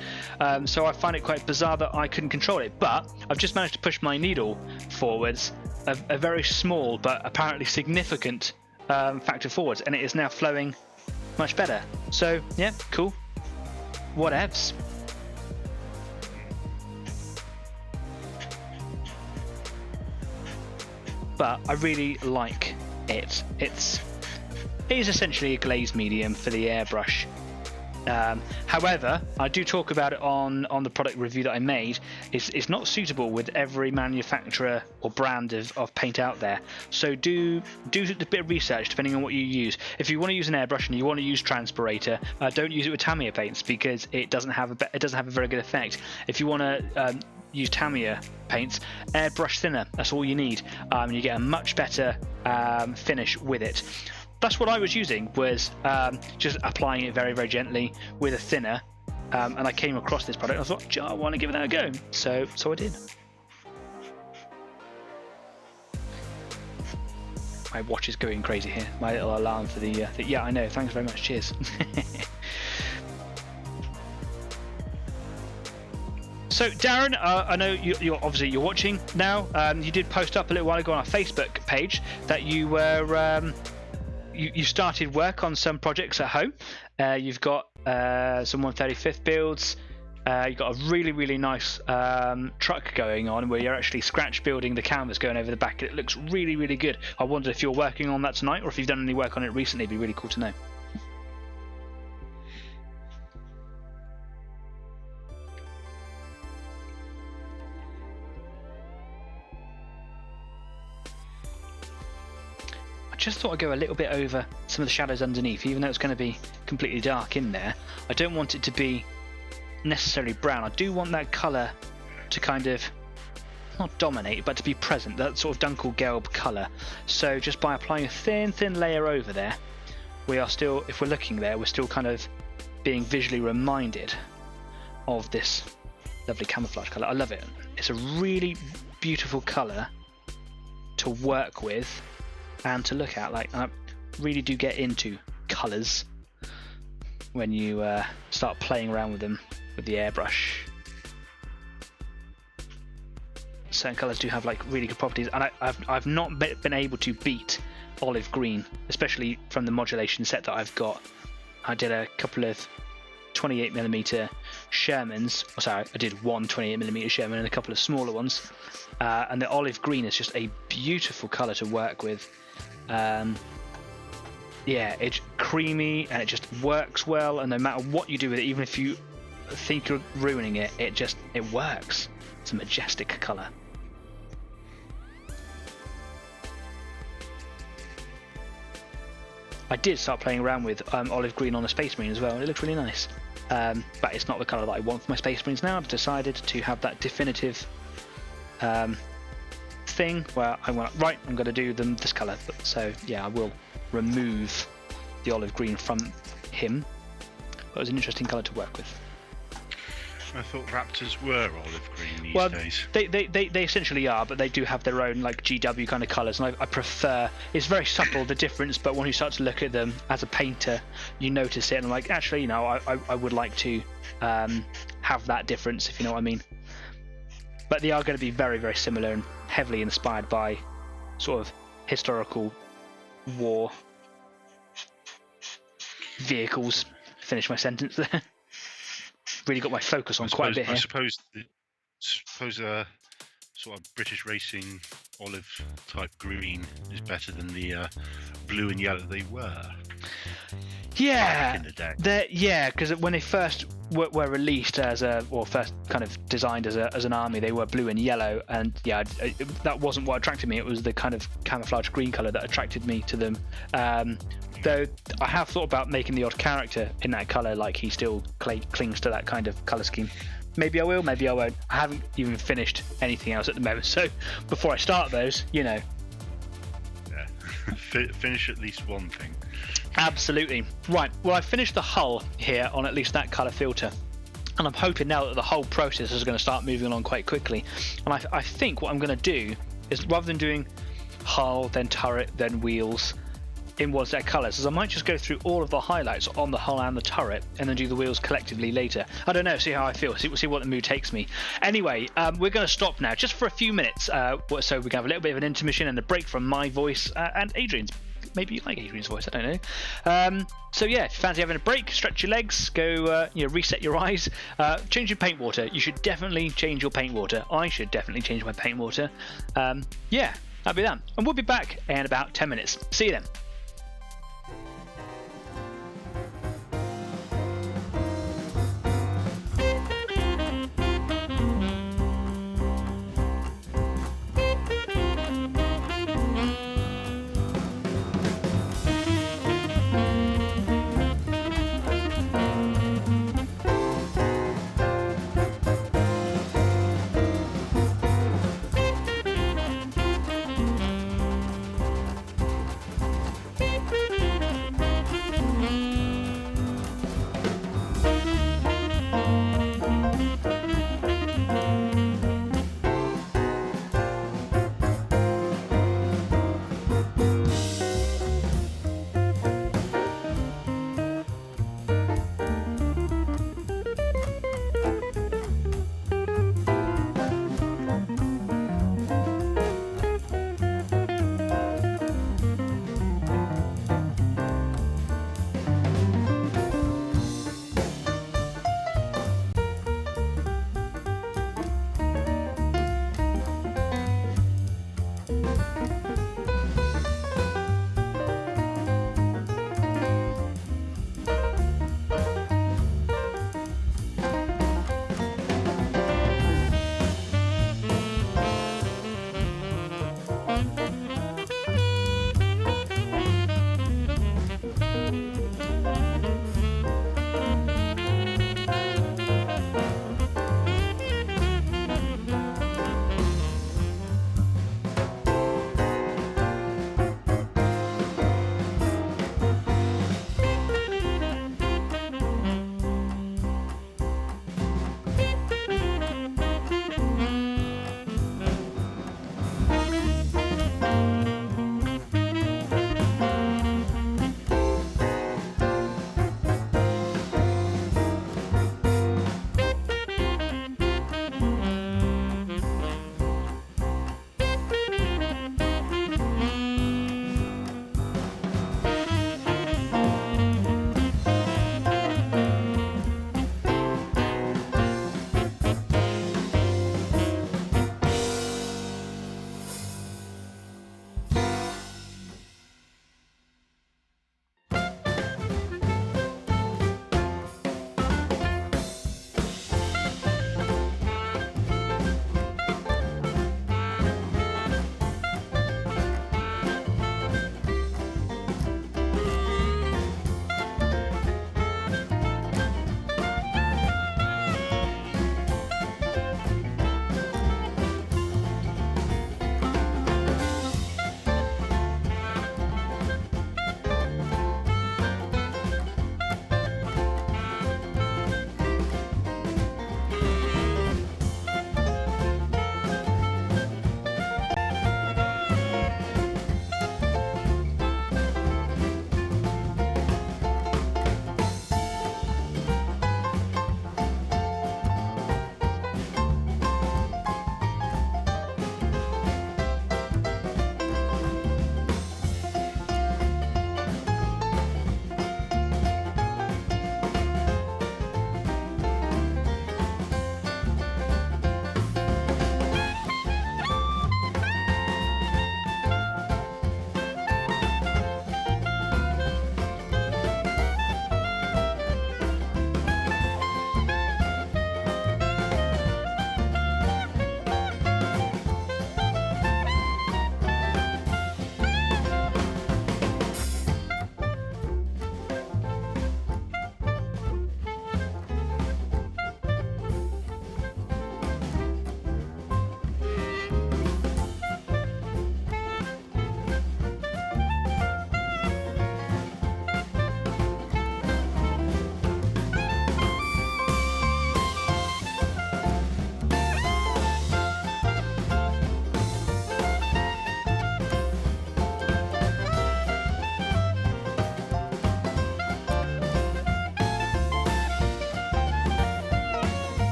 So I find it quite bizarre that I couldn't control it, but I've just managed to push my needle forwards a very small but apparently significant factor forwards, and it is now flowing much better. So yeah, cool. Whatevs. But I really like it. It is essentially a glazed medium for the airbrush. However, I do talk about it on the product review that I made. It's not suitable with every manufacturer or brand of paint out there. So do a bit of research depending on what you use. If you want to use an airbrush and you want to use transpirator, don't use it with Tamiya paints because it doesn't have a very good effect. If you want to use Tamiya paints, airbrush thinner. That's all you need. You get a much better finish with it. That's what I was using, was just applying it very, very gently with a thinner, and I came across this product and I thought, I want to give it a go, so I did. My watch is going crazy here. My little alarm for the yeah, I know, thanks very much, cheers. So Darren, I know you're obviously watching now. You did post up a little while ago on our Facebook page that you were you started work on some projects at home. You've got some 135th builds. You've got a really, really nice truck going on where you're actually scratch building the canvas going over the back. It looks really, really good. I wonder if you're working on that tonight or if you've done any work on it recently. It'd be really cool to know. Just thought I'd go a little bit over some of the shadows underneath, even though it's going to be completely dark in there. I don't want it to be necessarily brown. I do want that colour to kind of not dominate, but to be present, that sort of Dunkelgelb colour. So just by applying a thin layer over there, we are still, if we're looking there, we're still kind of being visually reminded of this lovely camouflage colour. I love it. It's a really beautiful colour to work with and to look at. Like, I really do get into colours when you start playing around with them with the airbrush. Certain colours do have like really good properties, and I've not been able to beat olive green, especially from the modulation set that I've got. I did a couple of 28mm Shermans, I did one 28mm Sherman and a couple of smaller ones, and the olive green is just a beautiful colour to work with. Yeah, it's creamy and it just works well, and no matter what you do with it, even if you think you're ruining it, it works. It's a majestic colour. I did start playing around with olive green on a Space Marine as well, and it looks really nice. But it's not the colour that I want for my Space Marines now. I've decided to have that definitive thing where I went, right, I'm going to do them this colour. So yeah, I will remove the olive green from him. But it was an interesting colour to work with.
I thought Raptors were olive green these days.
They essentially are, but they do have their own like GW kind of colours, and I prefer. It's very subtle, the difference, but when you start to look at them as a painter, you notice it, and I'm like, actually, you know, I would like to have that difference, if you know what I mean. But they are going to be very, very similar and heavily inspired by sort of historical war vehicles. Finish my sentence there. Really got my focus on quite a bit here.
I suppose a sort of British racing olive type green is better than the blue and yellow they were.
Yeah,
back in the day.
Yeah, because when they first were released or first kind of designed as an army, they were blue and yellow, and yeah, that wasn't what attracted me. It was the kind of camouflage green colour that attracted me to them. Though I have thought about making the odd character in that colour, like he still clings to that kind of colour scheme. Maybe I will, maybe I won't. I haven't even finished anything else at the moment, so before I start those, you know.
Yeah. Finish at least one thing.
Absolutely. Right, well, I finished the hull here on at least that colour filter. And I'm hoping now that the whole process is going to start moving along quite quickly. And I think what I'm going to do is, rather than doing hull, then turret, then wheels in one set of colours, is I might just go through all of the highlights on the hull and the turret and then do the wheels collectively later. I don't know, see how I feel, see what the mood takes me. Anyway, we're going to stop now just for a few minutes, so we can have a little bit of an intermission and a break from my voice and Adrian's. Maybe you like Adrian's voice, I don't know. So yeah, if you fancy having a break, stretch your legs, go reset your eyes, change your paint water. You should definitely change your paint water. I should definitely change my paint water. Yeah, that'll be that. And we'll be back in about 10 minutes. See you then.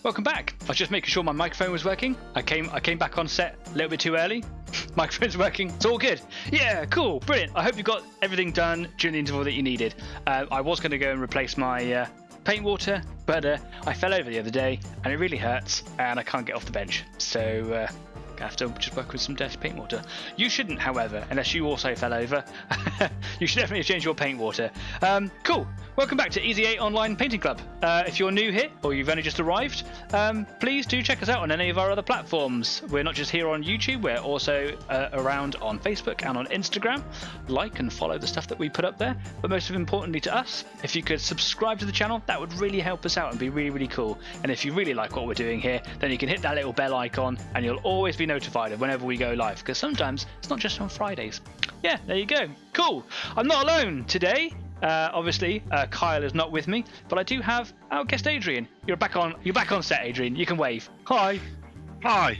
welcome back. I was just making sure my microphone was working. I came back on set a little bit too early. Microphone's working. It's all good. Yeah, cool, brilliant. I hope you got everything done during the interval that you needed. I was going to go and replace my paint water, but I fell over the other day and it really hurts and I can't get off the bench. So I have to just work with some dirty paint water. You shouldn't, however, unless you also fell over. You should definitely change your paint water. Cool. Welcome back to Easy 8 Online Painting Club. If you're new here or you've only just arrived, please do check us out on any of our other platforms. We're not just here on YouTube, we're also around on Facebook and on Instagram. Like and follow the stuff that we put up there. But most importantly to us, if you could subscribe to the channel, that would really help us out and be really, really cool. And if you really like what we're doing here, then you can hit that little bell icon and you'll always be notified of whenever we go live, because sometimes it's not just on Fridays. Yeah, there you go. Cool. I'm not alone today. Obviously, Kyle is not with me, but I do have our guest Adrian. You're back on set, Adrian. You can wave. Hi.
Hi.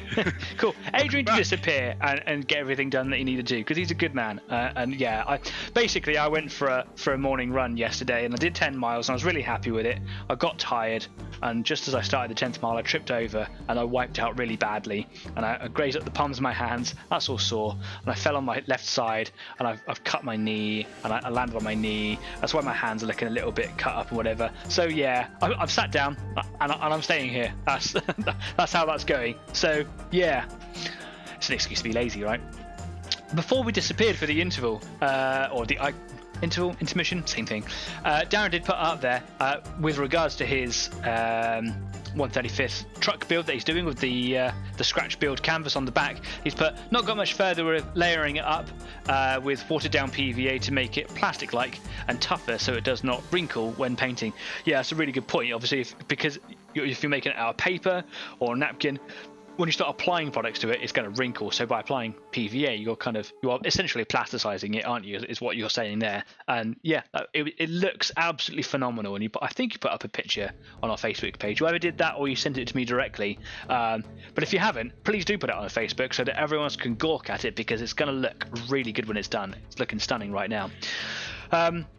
Cool. Adrian did disappear and get everything done that he needed to, because he's a good man. And yeah, I went for a morning run yesterday and I did 10 miles and I was really happy with it. I got tired and just as I started the 10th mile I tripped over and I wiped out really badly and I grazed up the palms of my hands. That's all sore, and I fell on my left side and I've cut my knee and I landed on my knee. That's why my hands are looking a little bit cut up and whatever. So yeah, I've sat down and I'm staying here. That's how that's going. So yeah, it's an excuse to be lazy, right? Before we disappeared for the interval, or the intermission, same thing. Darren did put up there with regards to his 135th truck build that he's doing with the scratch build canvas on the back. He's put not got much further with layering it up with watered down PVA to make it plastic-like and tougher so it does not wrinkle when painting. Yeah, that's a really good point. Obviously, because if you're making it out of paper or a napkin, when you start applying products to it, it's going to wrinkle. So by applying PVA, you are essentially plasticizing it, aren't you? Is what you're saying there. And yeah, it looks absolutely phenomenal. And I think you put up a picture on our Facebook page. Whoever did that, or you sent it to me directly. But if you haven't, please do put it on Facebook so that everyone else can gawk at it, because it's going to look really good when it's done. It's looking stunning right now.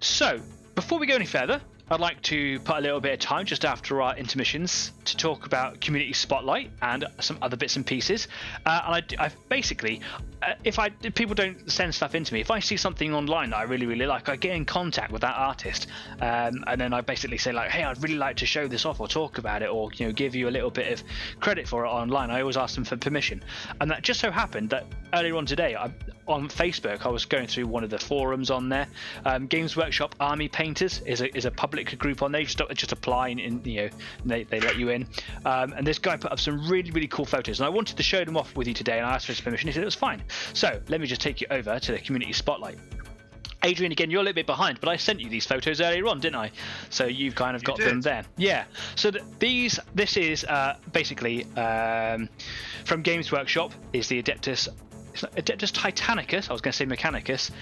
So before we go any further, I'd like to put a little bit of time just after our intermissions to talk about Community Spotlight and some other bits and pieces. And I basically, if people don't send stuff in to me, if I see something online that I really, really like, I get in contact with that artist, and then I basically say like, hey, I'd really like to show this off or talk about it, or give you a little bit of credit for it online. I always ask them for permission, and that just so happened that earlier on today, on Facebook, I was going through one of the forums on there. Games Workshop Army Painters is a public group on there. You just apply and they let you in. And this guy put up some really, really cool photos, and I wanted to show them off with you today, and I asked for his permission. He said it was fine. So let me just take you over to the Community Spotlight. Adrian, again, you're a little bit behind, but I sent you these photos earlier on, didn't I? So you've kind of got them there. Yeah. So this is basically from Games Workshop is the Adeptus Titanicus, I was going to say Mechanicus,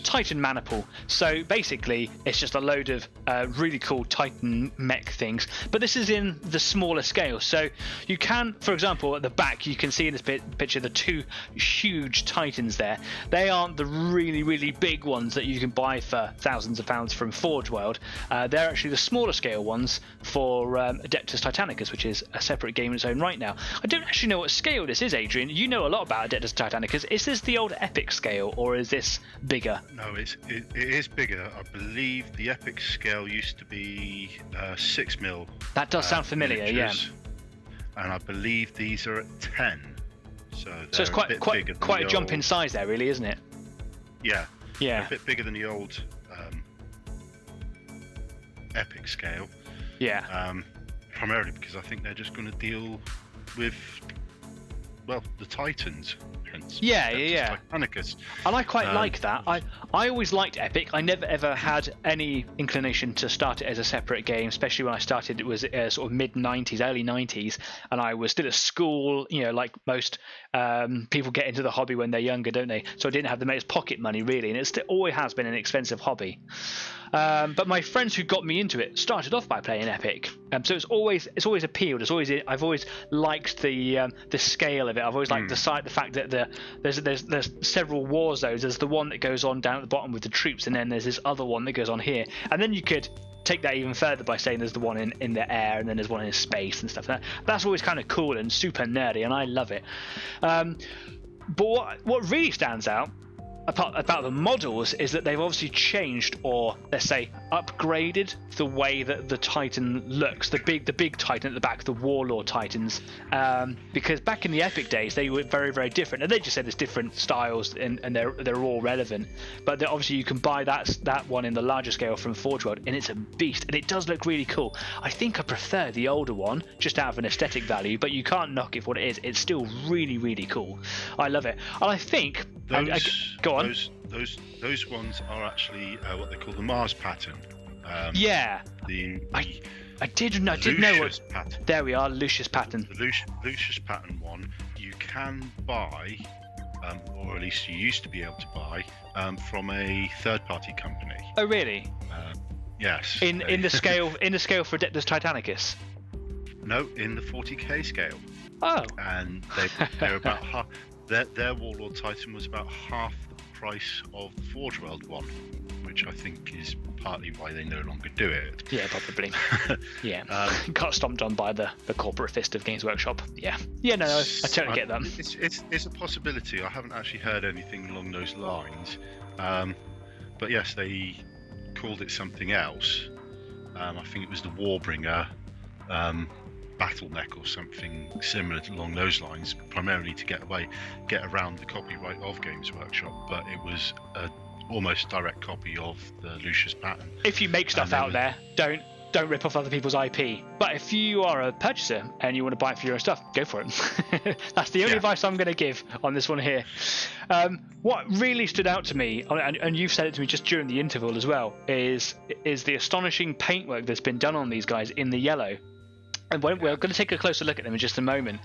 Titan Maniple. So basically, it's just a load of really cool Titan mech things, but this is in the smaller scale. So you can, for example, at the back, you can see in this picture the two huge Titans there. They aren't the really, really big ones that you can buy for thousands of pounds from Forge World. They're actually the smaller scale ones for Adeptus Titanicus, which is a separate game in its own right now. I don't actually know what scale this is, Adrian. You know a lot about Adeptus Titanicus. Is this the old Epic scale, or is this bigger?
No, it is bigger. I believe the Epic scale used to be 6mm.
That does sound familiar,
miniatures, yeah. And I believe these are at 10. So
it's quite a jump in size there, really, isn't it?
Yeah.
Yeah.
They're a bit bigger than the old Epic scale.
Yeah.
Primarily because I think they're just going to deal with, well, the Titans.
Yeah.
Titanicus.
And I quite like that. I always liked Epic. I never ever had any inclination to start it as a separate game, especially when I started. It was sort of mid-90s, early 90s, and I was still at school. Like most people get into the hobby when they're younger, don't they? So I didn't have the most pocket money really, and it always has been an expensive hobby. But my friends who got me into it started off by playing Epic, so it's always appealed. I've always liked the scale of it. I've always liked the fact that there's several war zones. There's the one that goes on down at the bottom with the troops, and then there's this other one that goes on here, and then you could take that even further by saying there's the one in the air and then there's one in space and stuff. That's always kind of cool and super nerdy, and I love it. But what really stands out about the models is that they've obviously changed, or let's say upgraded, the way that the Titan looks, the big Titan at the back, the Warlord Titans, because back in the Epic days they were very, very different, and they just said there's different styles and they're all relevant, but obviously you can buy that one in the larger scale from Forge World, and it's a beast, and it does look really cool. I think I prefer the older one just out of an aesthetic value, but you can't knock it for what it is. It's still really, really cool. I love it, and I think go on.
Those ones are actually what they call the Mars pattern.
Yeah. I did know what.
Pattern.
There we are, Lucius pattern.
The Lucius pattern one you can buy, or at least you used to be able to buy, from a third-party company.
Oh really?
Yes.
In the scale for Adeptus Titanicus.
No, in the 40k scale.
Oh.
And they're about half. Their Warlord Titan was about half the price of the Forge World one, which I think is partly why they no longer do it.
Yeah, probably. Yeah, got stomped on by the corporate fist of Games Workshop. Yeah, no, I totally get that.
It's a possibility. I haven't actually heard anything along those lines, but yes, they called it something else. I think it was the Warbringer. Bottleneck or something similar along those lines, primarily to get around the copyright of Games Workshop, but it was a almost direct copy of the Lucius pattern.
If you make stuff out there, don't rip off other people's IP. But if you are a purchaser and you want to buy it for your own stuff, go for it. That's the only advice I'm going to give on this one here. What really stood out to me, and you've said it to me just during the interval as well, is the astonishing paintwork that's been done on these guys in the yellow. And we're going to take a closer look at them in just a moment.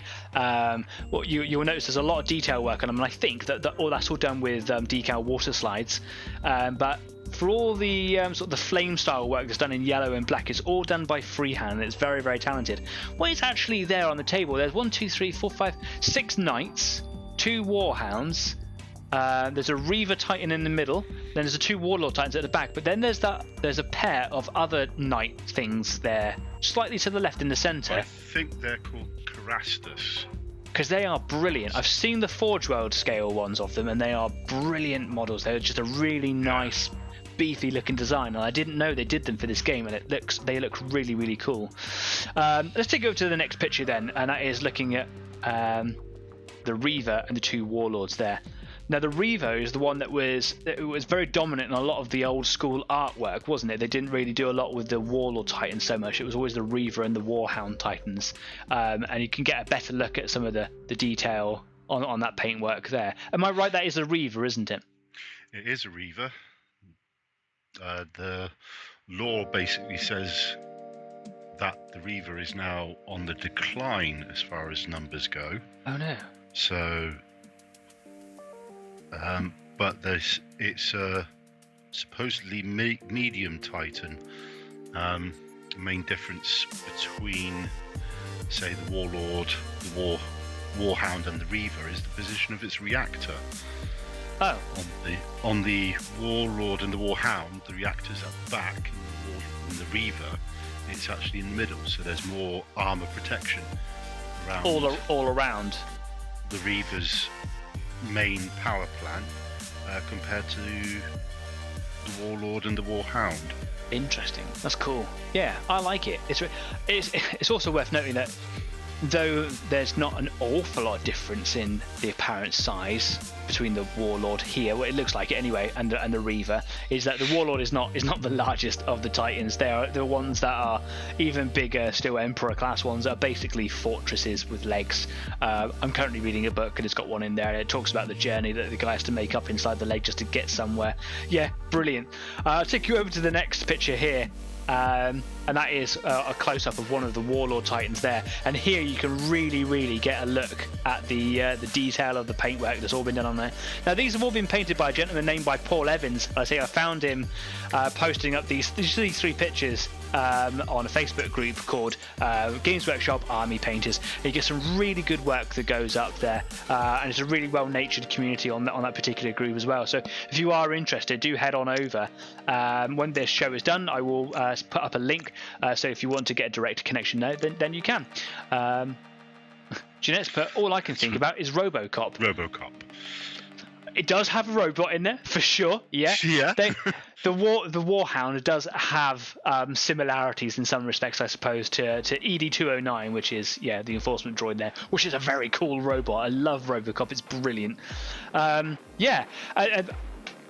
What you'll notice there's a lot of detail work on them, and I think that's all done with decal water slides. But for all the sort of the flame style work that's done in yellow and black, it's all done by freehand. It's very, very talented. What is actually there on the table? There's 1, 2, 3, 4, 5, 6 knights, 2 warhounds. There's a Reaver Titan in the middle. Then there's the 2 Warlord Titans at the back. But then there's a pair of other knight things there, slightly to the left in the centre.
I think they're called Carastus.
Because they are brilliant. I've seen the Forge World scale ones of them, and they are brilliant models. They're just a really nice, beefy looking design, and I didn't know they did them for this game, and they look really, really cool. Let's take it over to the next picture then, and that is looking at the Reaver and the 2 Warlords there. Now the Revo is the one that was very dominant in a lot of the old school artwork, wasn't it? They didn't really do a lot with the Warlord Titans so much. It was always the Reaver and the Warhound Titans, and you can get a better look at some of the detail on that paintwork there. Am I right? That is a Reaver, isn't it?
It is a Reaver. The lore basically says that the Reaver is now on the decline as far as numbers go.
Oh no.
So. But it's a supposedly medium Titan. The main difference between, say, the Warlord, the Warhound, and the Reaver is the position of its reactor.
Oh.
On the Warlord and the Warhound, the reactor's at the back, and the Reaver, it's actually in the middle. So there's more armor protection around.
All around.
The Reaver's main power plant compared to the Warlord and the Warhound.
Interesting. That's cool. Yeah, I like it. It's also worth noting that though there's not an awful lot of difference in the apparent size between the Warlord here, well, it looks like it anyway, and the Reaver, is that the Warlord is not the largest of the Titans. They are the ones that are even bigger, still Emperor class ones that are basically fortresses with legs. I'm currently reading a book and it's got one in there, and it talks about the journey that the guy has to make up inside the leg just to get somewhere. Yeah, brilliant. I'll take you over to the next picture here. And that is a close-up of one of the Warlord Titans there, and here you can really get a look at the detail of the paintwork that's all been done on there. Now these have all been painted by a gentleman named by Paul Evans. I found him posting up these 3 pictures on a Facebook group called Games Workshop Army Painters. You get some really good work that goes up there, and it's a really well-natured community on that particular group as well. So if you are interested, do head on over. When this show is done, I will put up a link, so if you want to get a direct connection there, then you can. Jeanette's put, all I can think about is RoboCop.
RoboCop.
It does have a robot in there, for sure. Yeah.
Yeah.
The Warhound does have similarities in some respects, I suppose, to ED-209, which is the enforcement droid there, which is a very cool robot. I love RoboCop. It's brilliant.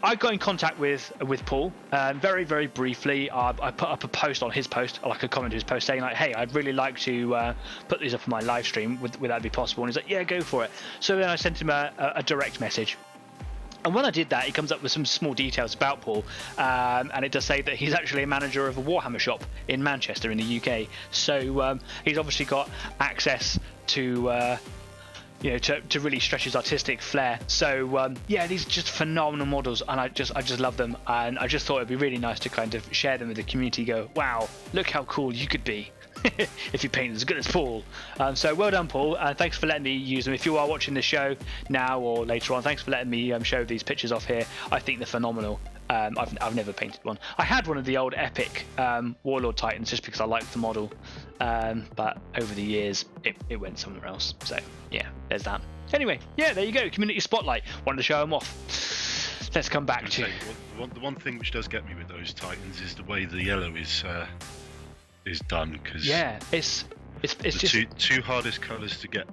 I got in contact with Paul very, very briefly. I put up a post on his post, like a comment to his post, saying like, "Hey, I'd really like to put these up on my live stream. Would that be possible?" And he's like, "Yeah, go for it." So then I sent him a direct message. And when I did that, it comes up with some small details about Paul, and it does say that he's actually a manager of a Warhammer shop in Manchester in the UK. So he's obviously got access to to really stretch his artistic flair. So these are just phenomenal models, and I just love them. And I just thought it'd be really nice to kind of share them with the community. Go, wow, look how cool you could be if you paint as good as Paul. So well done, Paul. Thanks for letting me use them. If you are watching the show now or later on, thanks for letting me show these pictures off here. I think they're phenomenal. I've never painted one. I had one of the old Epic Warlord Titans just because I liked the model, but over the years it went somewhere else. So yeah, there's that. Anyway, there you go. Community Spotlight. Wanted to show them off. Let's come back to
the one thing which does get me with those Titans is the way the yellow is done, because
it's just
two hardest colours to get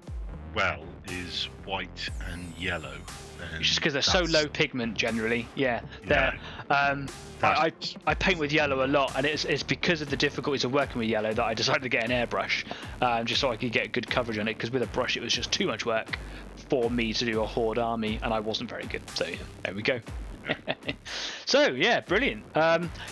well is white and yellow.
Just because they're so low pigment generally. I paint with yellow a lot, and it's because of the difficulties of working with yellow that I decided to get an airbrush, just so I could get good coverage on it, because with a brush it was just too much work for me to do a horde army, and I wasn't very good. So there we go. So brilliant.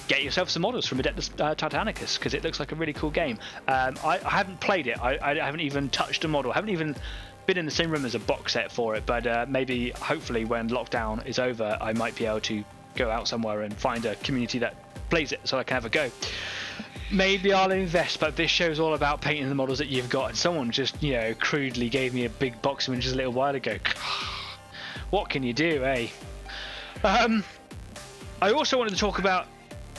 Get yourself some models from Adeptus Titanicus, because it looks like a really cool game. I haven't played it. I haven't even touched a model. I haven't even been in the same room as a box set for it, but maybe hopefully when lockdown is over I might be able to go out somewhere and find a community that plays it so I can have a go. Maybe I'll invest, but this show's all about painting the models that you've got, and someone just crudely gave me a big box of images a little while ago. What can you do, eh? I also wanted to talk about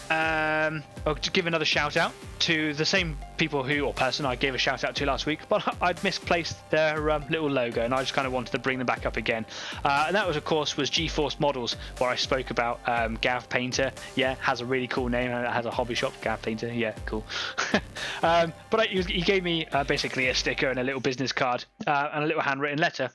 to give another shout out to the same people or person I gave a shout out to last week, but I'd misplaced their little logo, and I just kind of wanted to bring them back up again. And that was GeForce Models, where I spoke about Gav Painter. Has a really cool name, and it has a hobby shop, Gav Painter. Cool. But he gave me basically a sticker and a little business card and a little handwritten letter.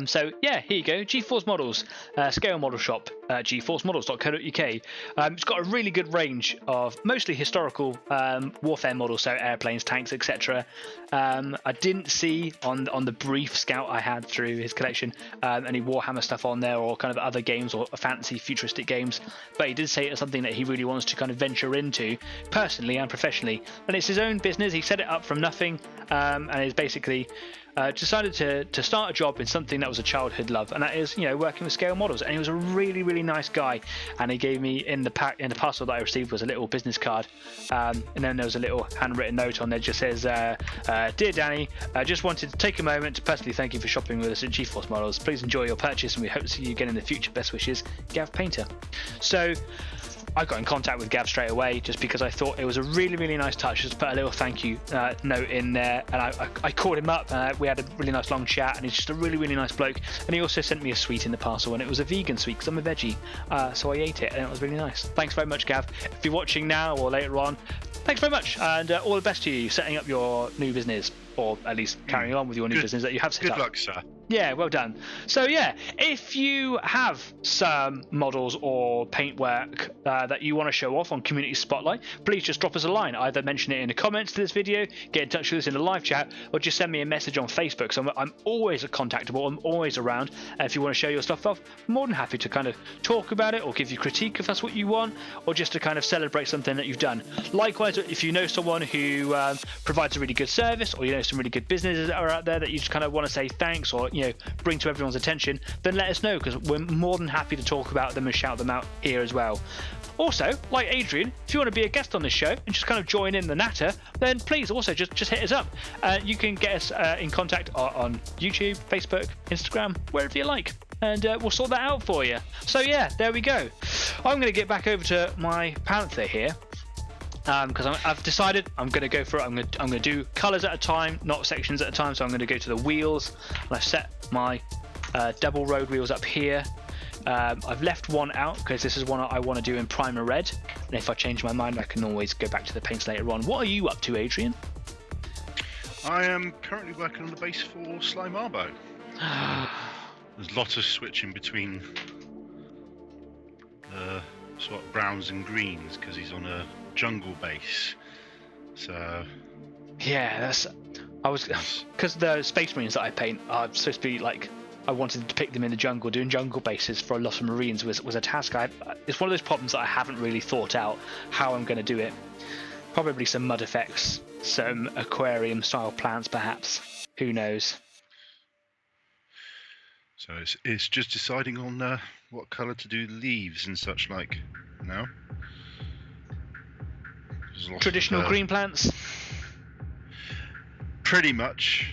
So here you go, GeForce Models, scale model shop, geforcemodels.co.uk. It's got a really good range of mostly historical warfare models, so airplanes, tanks, etc. I didn't see on the brief scout I had through his collection any Warhammer stuff on there, or kind of other games or fancy futuristic games, but he did say it's something that he really wants to kind of venture into personally and professionally, and it's his own business. He set it up from nothing, and is basically decided to start a job in something that was a childhood love, and that is working with scale models. And he was a really, really nice guy, and he gave me in the parcel that I received was a little business card, and then there was a little handwritten note on there, just says, "Dear Danny, I just wanted to take a moment to personally thank you for shopping with us at GeForce Models. Please enjoy your purchase, and we hope to see you again in the future. Best wishes, Gav Painter." So I got in contact with Gav straight away, just because I thought it was a really, really nice touch just to put a little thank you note in there. And I called him up, and we had a really nice long chat, and he's just a really, really nice bloke. And he also sent me a sweet in the parcel, and it was a vegan sweet because I'm a veggie, so I ate it, and it was really nice. Thanks very much, Gav. If you're watching now or later on, thanks very much, and all the best to you setting up your new business, or at least carrying on with your new business that you have set up.
Good luck, sir.
Yeah, well done. So if you have some models or paintwork that you want to show off on Community Spotlight, please just drop us a line. Either mention it in the comments to this video, get in touch with us in the live chat, or just send me a message on Facebook. So I'm always contactable. I'm always around. And if you want to show your stuff off, I'm more than happy to kind of talk about it, or give you critique if that's what you want, or just to kind of celebrate something that you've done. Likewise, if you know someone who provides a really good service, or some really good businesses that are out there that you just kind of want to say thanks, or bring to everyone's attention, then let us know, because we're more than happy to talk about them and shout them out here as well. Also, like Adrian, if you want to be a guest on this show and just kind of join in the natter, then please also just hit us up. You can get us in contact on YouTube, Facebook, Instagram, wherever you like, and we'll sort that out for you. So yeah, there we go. I'm going to get back over to my Panther here, because I've decided I'm going to go for it. I'm going to do colours at a time, not sections at a time. So I'm going to go to the wheels, and I've set my double road wheels up here. I've left one out because this is one I want to do in primer red, and if I change my mind I can always go back to the paints later on. What are you up to, Adrian?
I am currently working on the base for Sly Marbo. There's lots of switching between sort of browns and greens because he's on a jungle base. So
yeah, because the Space Marines that I paint are supposed to be like, I wanted to depict them in the jungle. Doing jungle bases for a lot of Marines was a task. It's one of those problems that I haven't really thought out how I'm going to do it. Probably some mud effects, some aquarium style plants perhaps, who knows.
So it's just deciding on what colour to do the leaves and such like now.
Traditional green plants?
Pretty much.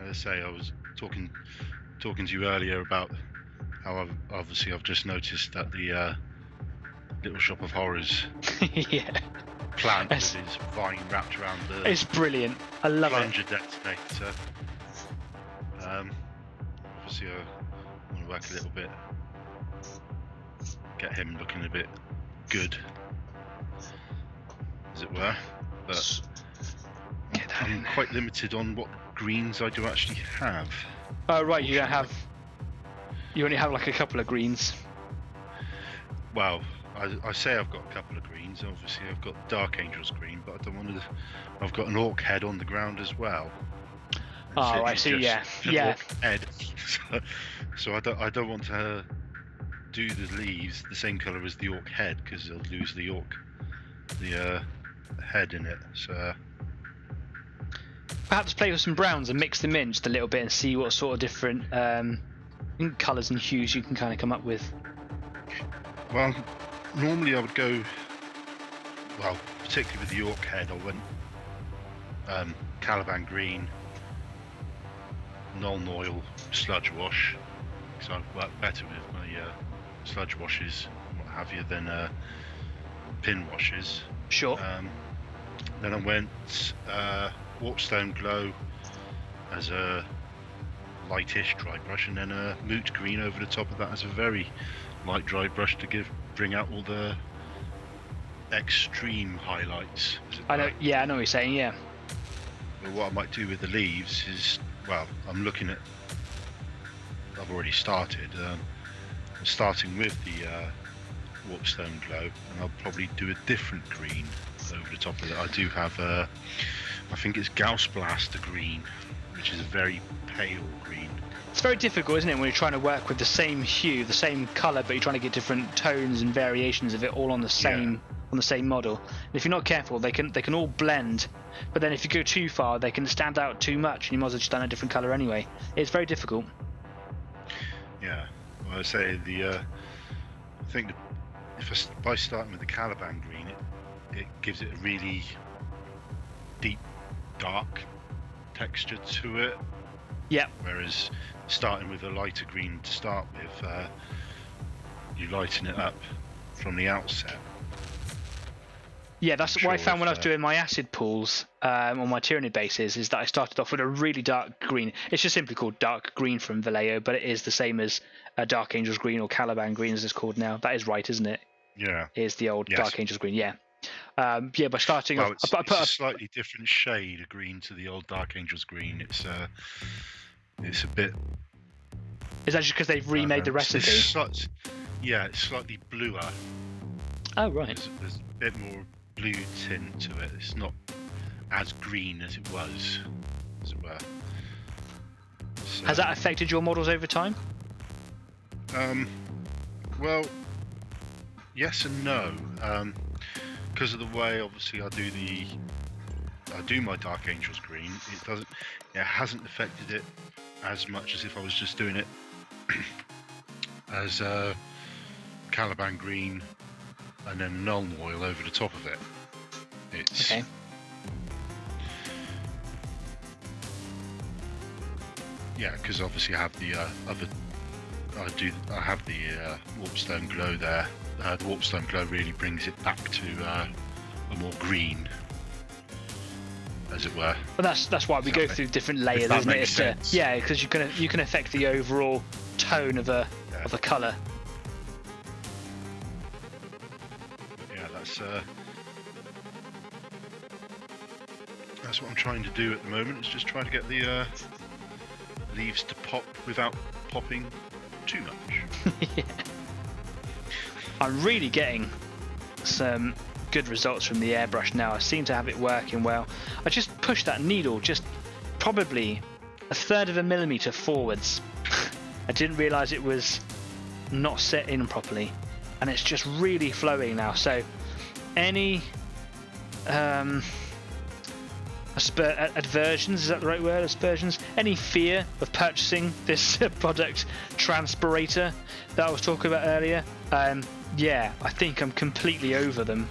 As I say, I was talking to you earlier about how I've just noticed that the Little Shop of Horrors
yeah.
plant with his vine wrapped around the
it's brilliant. I love
plunger detonator. Obviously I want to work a little bit, get him looking a bit good, as it were, but I'm quite limited on what greens I do actually have.
Oh right, you only have like a couple of greens.
Well, I say I've got a couple of greens. Obviously I've got Dark Angel's green, but I don't want to. I've got an orc head on the ground as well.
Oh, I see. Yeah.
Orc head. So I don't want to do the leaves the same colour as the orc head because they'll lose the head in it. So
perhaps play with some browns and mix them in just a little bit and see what sort of different colours and hues you can kind of come up with.
Well, normally I would go, well, particularly with the orc head, I went Caliban green, Null Oil sludge wash, because I work better with my sludge washes and what have you than pin washes.
Sure.
Then I went Warpstone Glow as a lightish dry brush, and then a Moot Green over the top of that as a very light dry brush to bring out all the extreme highlights.
I know. Yeah, I know what you're saying. Yeah.
Well, what I might do with the leaves is, well, I'm looking at. I've already started. I'm starting with the Warpstone Glow, and I'll probably do a different green over the top of it. I do have I think it's Gauss Blaster green, which is a very pale green.
It's very difficult, isn't it, when you're trying to work with the same hue, the same colour, but you're trying to get different tones and variations of it all on the same model. And if you're not careful, they can all blend. But then if you go too far, they can stand out too much, and you might as well just done a different colour anyway. It's very difficult.
Yeah, well, I say I think by starting with the Caliban green, it gives it a really deep, dark texture to it.
Yeah.
Whereas starting with a lighter green to start with, you lighten it up from the outset.
Yeah, that's what I found when I was doing my acid pools on my Tyranid bases, is that I started off with a really dark green. It's just simply called dark green from Vallejo, but it is the same as Dark Angel's green or Caliban green as it's called now. That is right, isn't it?
Yeah.
Is the old Dark Angel's green, yeah. Yeah, by starting off...
It's a slightly different shade of green to the old Dark Angel's green. It's a bit...
Is that just because they've remade the recipe?
It's slightly bluer.
Oh, right.
There's a bit more blue tint to it. It's not as green as it was, as it were. So,
has that affected your models over time?
Well, yes and no. Because of the way, obviously, I do I do my Dark Angels green, it hasn't affected it as much as if I was just doing it as Caliban green and then Nuln oil over the top of it. It's
Okay.
Yeah, because obviously I have the I have the Warpstone glow there. The Warpstone glow really brings it back to a more green, as it were.
Well, that's why we go through different layers,
that
isn't it?
makes sense.
Yeah, because you can affect the overall tone of a colour.
Yeah, that's what I'm trying to do at the moment. Is just trying to get the leaves to pop without popping too much.
Yeah. I'm really getting some good results from the airbrush now. I seem to have it working well. I just pushed that needle just probably 1/3 of a millimetre forwards. I didn't realise it was not set in properly, and it's just really flowing now. So any adversions, is that the right word? Aspersions? Any fear of purchasing this product, Transpirator, that I was talking about earlier? Yeah, I think I'm completely over them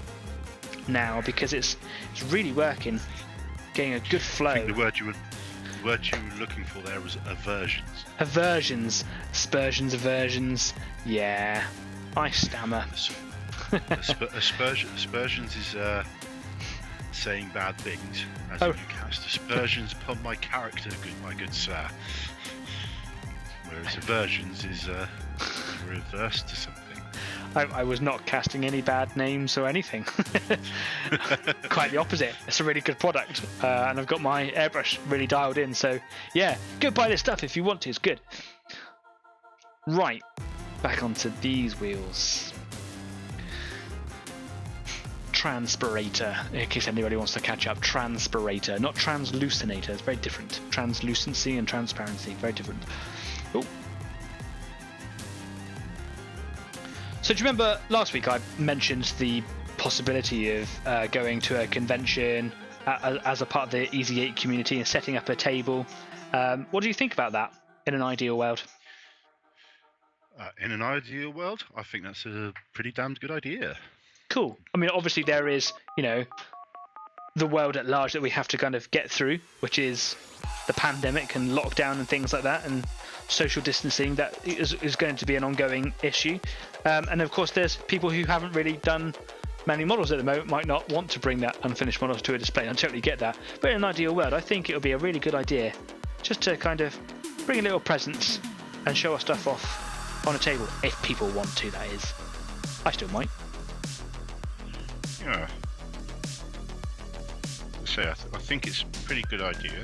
now because it's really working, getting a good flow.
I think the word you were looking for there was aversions.
Aversions, aversions. Yeah, I stammer.
Aspersions is saying bad things, as you cast aspersions upon my character, my good sir. Whereas aversions is reverse to something.
I was not casting any bad names or anything. Quite the opposite. It's a really good product, and I've got my airbrush really dialed in. So yeah, go buy this stuff if you want to. It's good. Right, back onto these wheels. Transpirator, in case anybody wants to catch up. Transpirator, not translucinator. It's very different. Translucency and transparency, very different. Oh. So do you remember last week I mentioned the possibility of going to a convention as a part of the Easy 8 community and setting up a table? What do you think about that in an ideal world?
In an ideal world, I think that's a pretty damned good idea.
Cool. I mean, obviously there is, the world at large that we have to kind of get through, which is the pandemic and lockdown and things like that, and social distancing. That is going to be an ongoing issue. And of course, there's people who haven't really done many models at the moment, might not want to bring that unfinished models to a display. I totally get that. But in an ideal world, I think it would be a really good idea just to kind of bring a little presents and show our stuff off on a table, if people want to, that is. I still might.
Yeah. So I think it's a pretty good idea.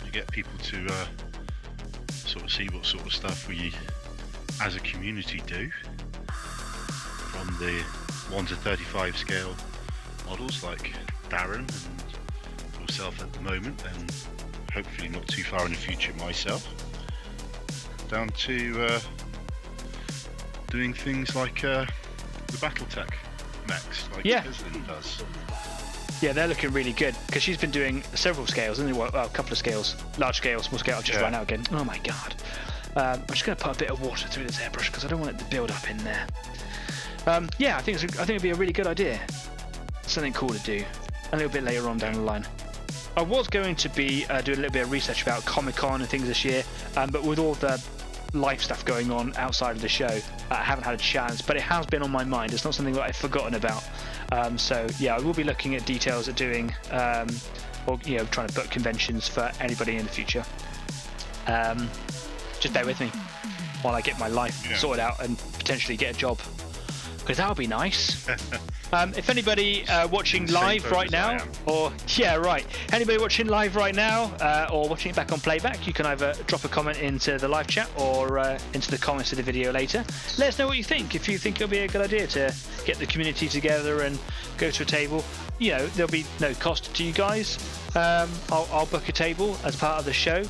You get people to sort of see what sort of stuff we, as a community, do. From the 1 to 35 scale models like Darren and yourself at the moment, and hopefully not too far in the future myself, down to doing things like the Battletech mechs, like Kislin does.
Yeah, they're looking really good because she's been doing several scales, isn't it? Well, a couple of scales, large scale, small scale. I'll just run out again. Oh my god! I'm just going to put a bit of water through this airbrush because I don't want it to build up in there. Yeah, I think it'd be a really good idea. Something cool to do a little bit later on down the line. I was going to be doing a little bit of research about Comic-Con and things this year, but with all the life stuff going on outside of the show, I haven't had a chance, but it has been on my mind. It's not something that I've forgotten about. So yeah, I will be looking at details of doing or trying to book conventions for anybody in the future. Just bear with me while I get my life sorted out and potentially get a job, because that would be nice. If anybody watching live right now, anybody watching live right now or watching it back on playback, you can either drop a comment into the live chat or into the comments of the video later. Let us know what you think. If you think it'll be a good idea to get the community together and go to a table, there'll be no cost to you guys. I'll book a table as part of the show,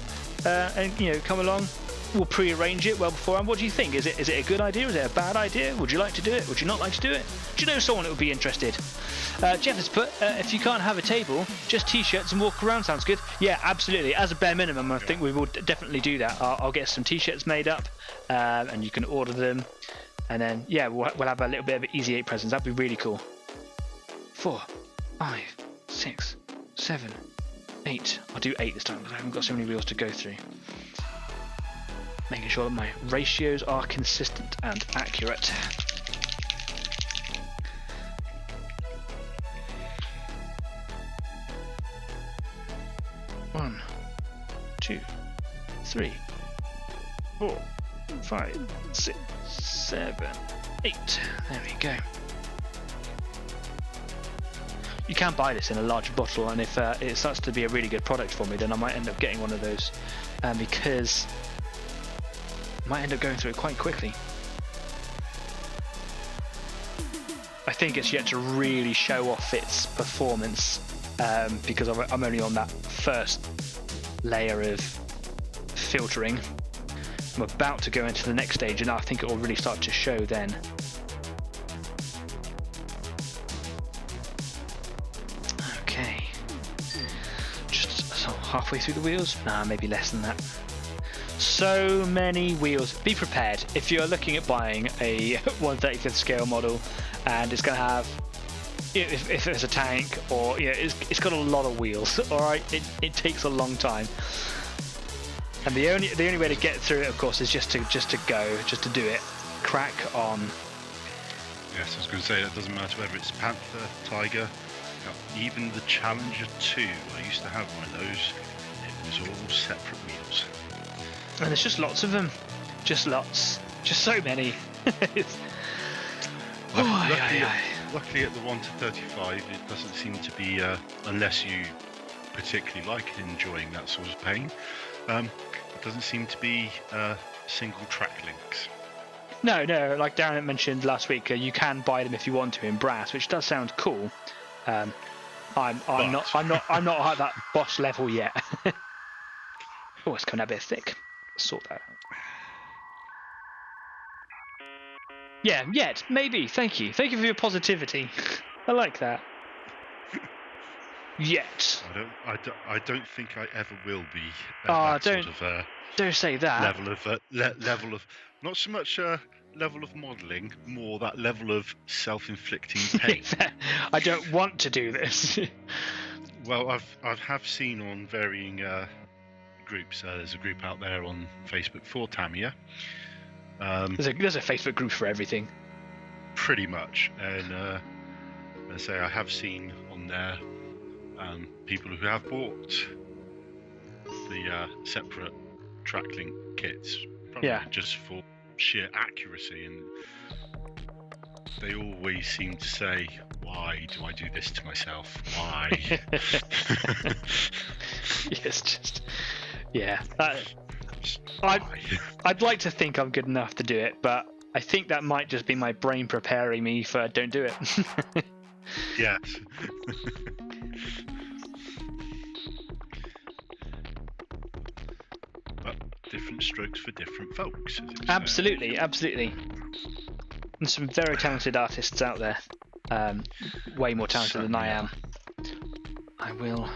and come along, we'll pre-arrange it well beforehand. What do you think? Is it a good idea? Is it a bad idea? Would you like to do it? Would you not like to do it? Do you know someone that would be interested? Jeff has put, if you can't have a table, just t-shirts and walk around sounds good. Yeah, absolutely. As a bare minimum, I think we will definitely do that. I'll get some t-shirts made up, and you can order them. And then, yeah, we'll have a little bit of Easy 8 presents. That'd be really cool. 4, 5, 6, 7, 8. I'll do 8 this time because I haven't got so many wheels to go through. Making sure that my ratios are consistent and accurate. One, 2, 3, 4, 5, 6, 7, 8. There we go. You can buy this in a larger bottle, and if it starts to be a really good product for me, then I might end up getting one of those, because I might end up going through it quite quickly. I think it's yet to really show off its performance, because I'm only on that first layer of filtering. I'm about to go into the next stage, and I think it will really start to show then. Okay, just halfway through the wheels. Nah, maybe less than that. So many wheels. Be prepared if you're looking at buying a 1/35th scale model, and it's going to have, if it's a tank, or it's got a lot of wheels. All right, it takes a long time. And the only way to get through it, of course, is just to do it. Crack on.
Yes, I was going to say that doesn't matter whether it's Panther, Tiger, even the Challenger 2. I used to have one of those. It was all separate wheels.
And there's just lots of them. Just lots. Just so many.
Luckily at the 1/35, it doesn't seem to be, unless you particularly like enjoying that sort of pain, it doesn't seem to be single track links.
No, like Darren mentioned last week, you can buy them if you want to in brass, which does sound cool. I'm not at that boss level yet. Oh, it's coming out a bit thick. Sort that out. Yeah, yet, maybe. Thank you for your positivity. I like that. Yet.
I don't think I ever will be.
Don't say that.
Level of not so much level of modelling, more that level of self-inflicting pain.
I don't want to do this.
Well, I have seen on varying groups. There's a group out there on Facebook for Tamiya.
There's a Facebook group for everything.
Pretty much, and I say I have seen on there people who have bought the separate tracklink kits, probably just for sheer accuracy, and they always seem to say, "Why do I do this to myself? Why?"
Yes, just I'd like to think I'm good enough to do it, but I think that might just be my brain preparing me for don't do it.
Yes. But different strokes for different folks.
Absolutely. And some very talented artists out there. Way more talented than I am. Will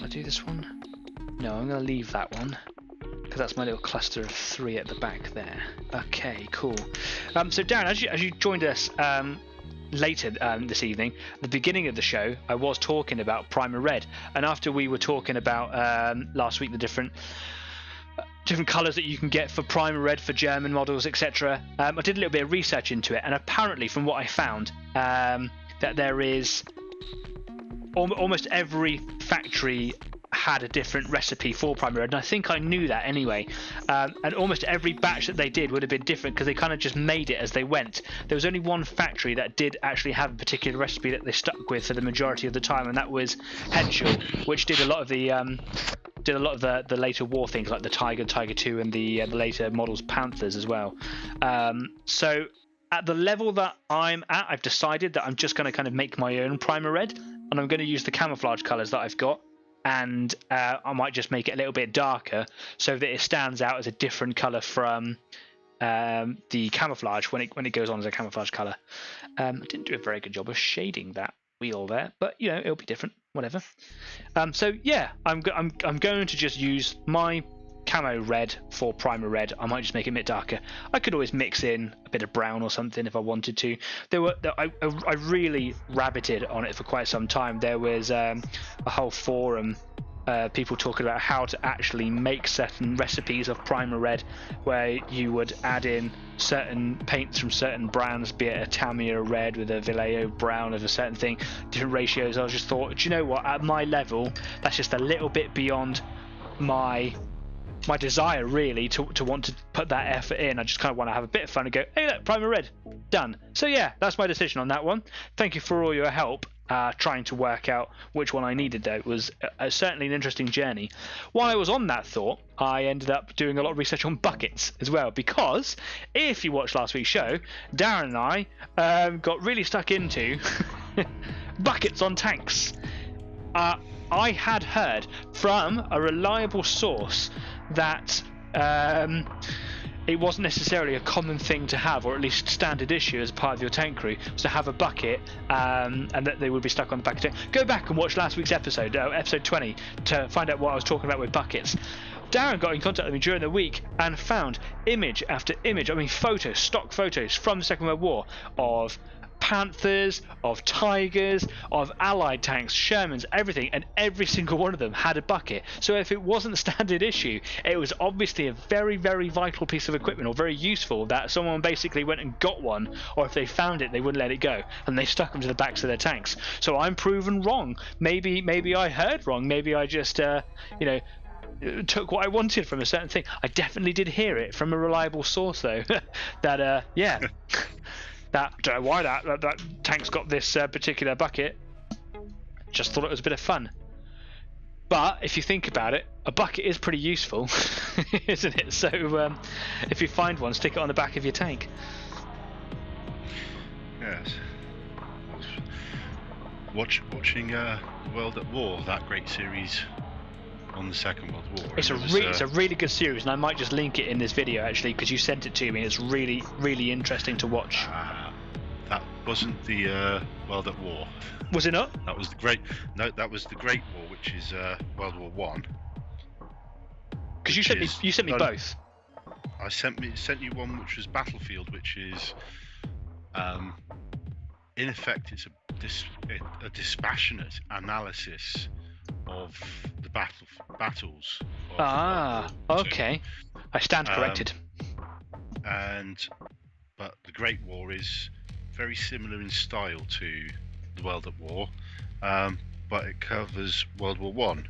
I do this one? No, I'm going to leave that one, because that's my little cluster of 3 at the back there. Okay, cool. So Darren, as you joined us later this evening, at the beginning of the show, I was talking about Primer Red, and after we were talking about last week the different colours that you can get for Primer Red for German models, etc., I did a little bit of research into it, and apparently from what I found, that there is almost every factory had a different recipe for Primer Red, and I think I knew that anyway, and almost every batch that they did would have been different because they kind of just made it as they went. There was only one factory that did actually have a particular recipe that they stuck with for the majority of the time, and that was Henschel, which did a lot of the later war things like the Tiger 2 and the later models Panthers as well. So at the level that I'm at, I've decided that I'm just going to kind of make my own Primer Red, and I'm going to use the camouflage colours that I've got. and I might just make it a little bit darker so that it stands out as a different colour from the camouflage when it goes on as a camouflage colour. I didn't do a very good job of shading that wheel there, but it'll be different, whatever. So yeah, I'm going to just use my camo red for primer red. I might just make it a bit darker. I could always mix in a bit of brown or something if I wanted to. I really rabbited on it for quite some time. There was a whole forum, people talking about how to actually make certain recipes of primer red, where you would add in certain paints from certain brands, be it a Tamiya red with a Vallejo brown of a certain thing, different ratios. I just thought, do you know what, at my level, that's just a little bit beyond my desire really to want to put that effort in. I just kind of want to have a bit of fun and go, hey look, primer red, done. So yeah, that's my decision on that one. Thank you for all your help trying to work out which one I needed though. It was certainly an interesting journey. While I was on that thought, I ended up doing a lot of research on buckets as well, because if you watched last week's show, Darren and I got really stuck into buckets on tanks. I had heard from a reliable source that it wasn't necessarily a common thing to have, or at least standard issue as part of your tank crew, was to have a bucket, and that they would be stuck on the back of the tank. Go back and watch last week's episode, episode 20, to find out what I was talking about with buckets. Darren got in contact with me during the week and found image after image, photos, stock photos from the Second World War of Panthers, of Tigers, of Allied tanks, Shermans, everything, and every single one of them had a bucket. So if it wasn't a standard issue, it was obviously a very, very vital piece of equipment, or very useful, that someone basically went and got one, or if they found it, they wouldn't let it go, and they stuck them to the backs of their tanks. So I'm proven wrong. Maybe I heard wrong. Maybe I just, took what I wanted from a certain thing. I definitely did hear it from a reliable source, though, that, yeah... That, I don't know why that tank's got this particular bucket. Just thought it was a bit of fun. But if you think about it, a bucket is pretty useful, isn't it? So if you find one, stick it on the back of your tank.
Yes. Watching World at War, that great series on the Second World War.
It's a really good series, and I might just link it in this video actually, because you sent it to me. It's really, really interesting to watch.
That wasn't the World at War.
Was it not?
That was the Great. No, that was the Great War, which is World War One.
Because you sent me both.
I sent you one which was Battlefield, which is, in effect, it's a dispassionate analysis of the battles.
Okay. I stand corrected.
But the Great War is very similar in style to the World at War, but it covers World War One,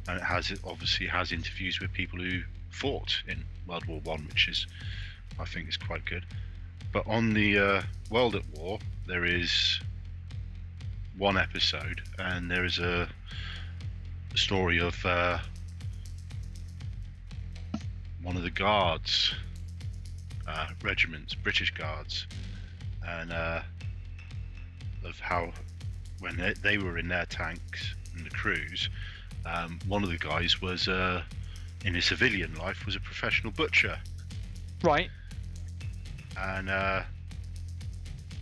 and it obviously has interviews with people who fought in World War One, which I think is quite good. But on the World at War, there is one episode, and there is a story of one of the guards regiments, British Guards, and of how when they were in their tanks and the crews, one of the guys was in his civilian life was a professional butcher,
right?
And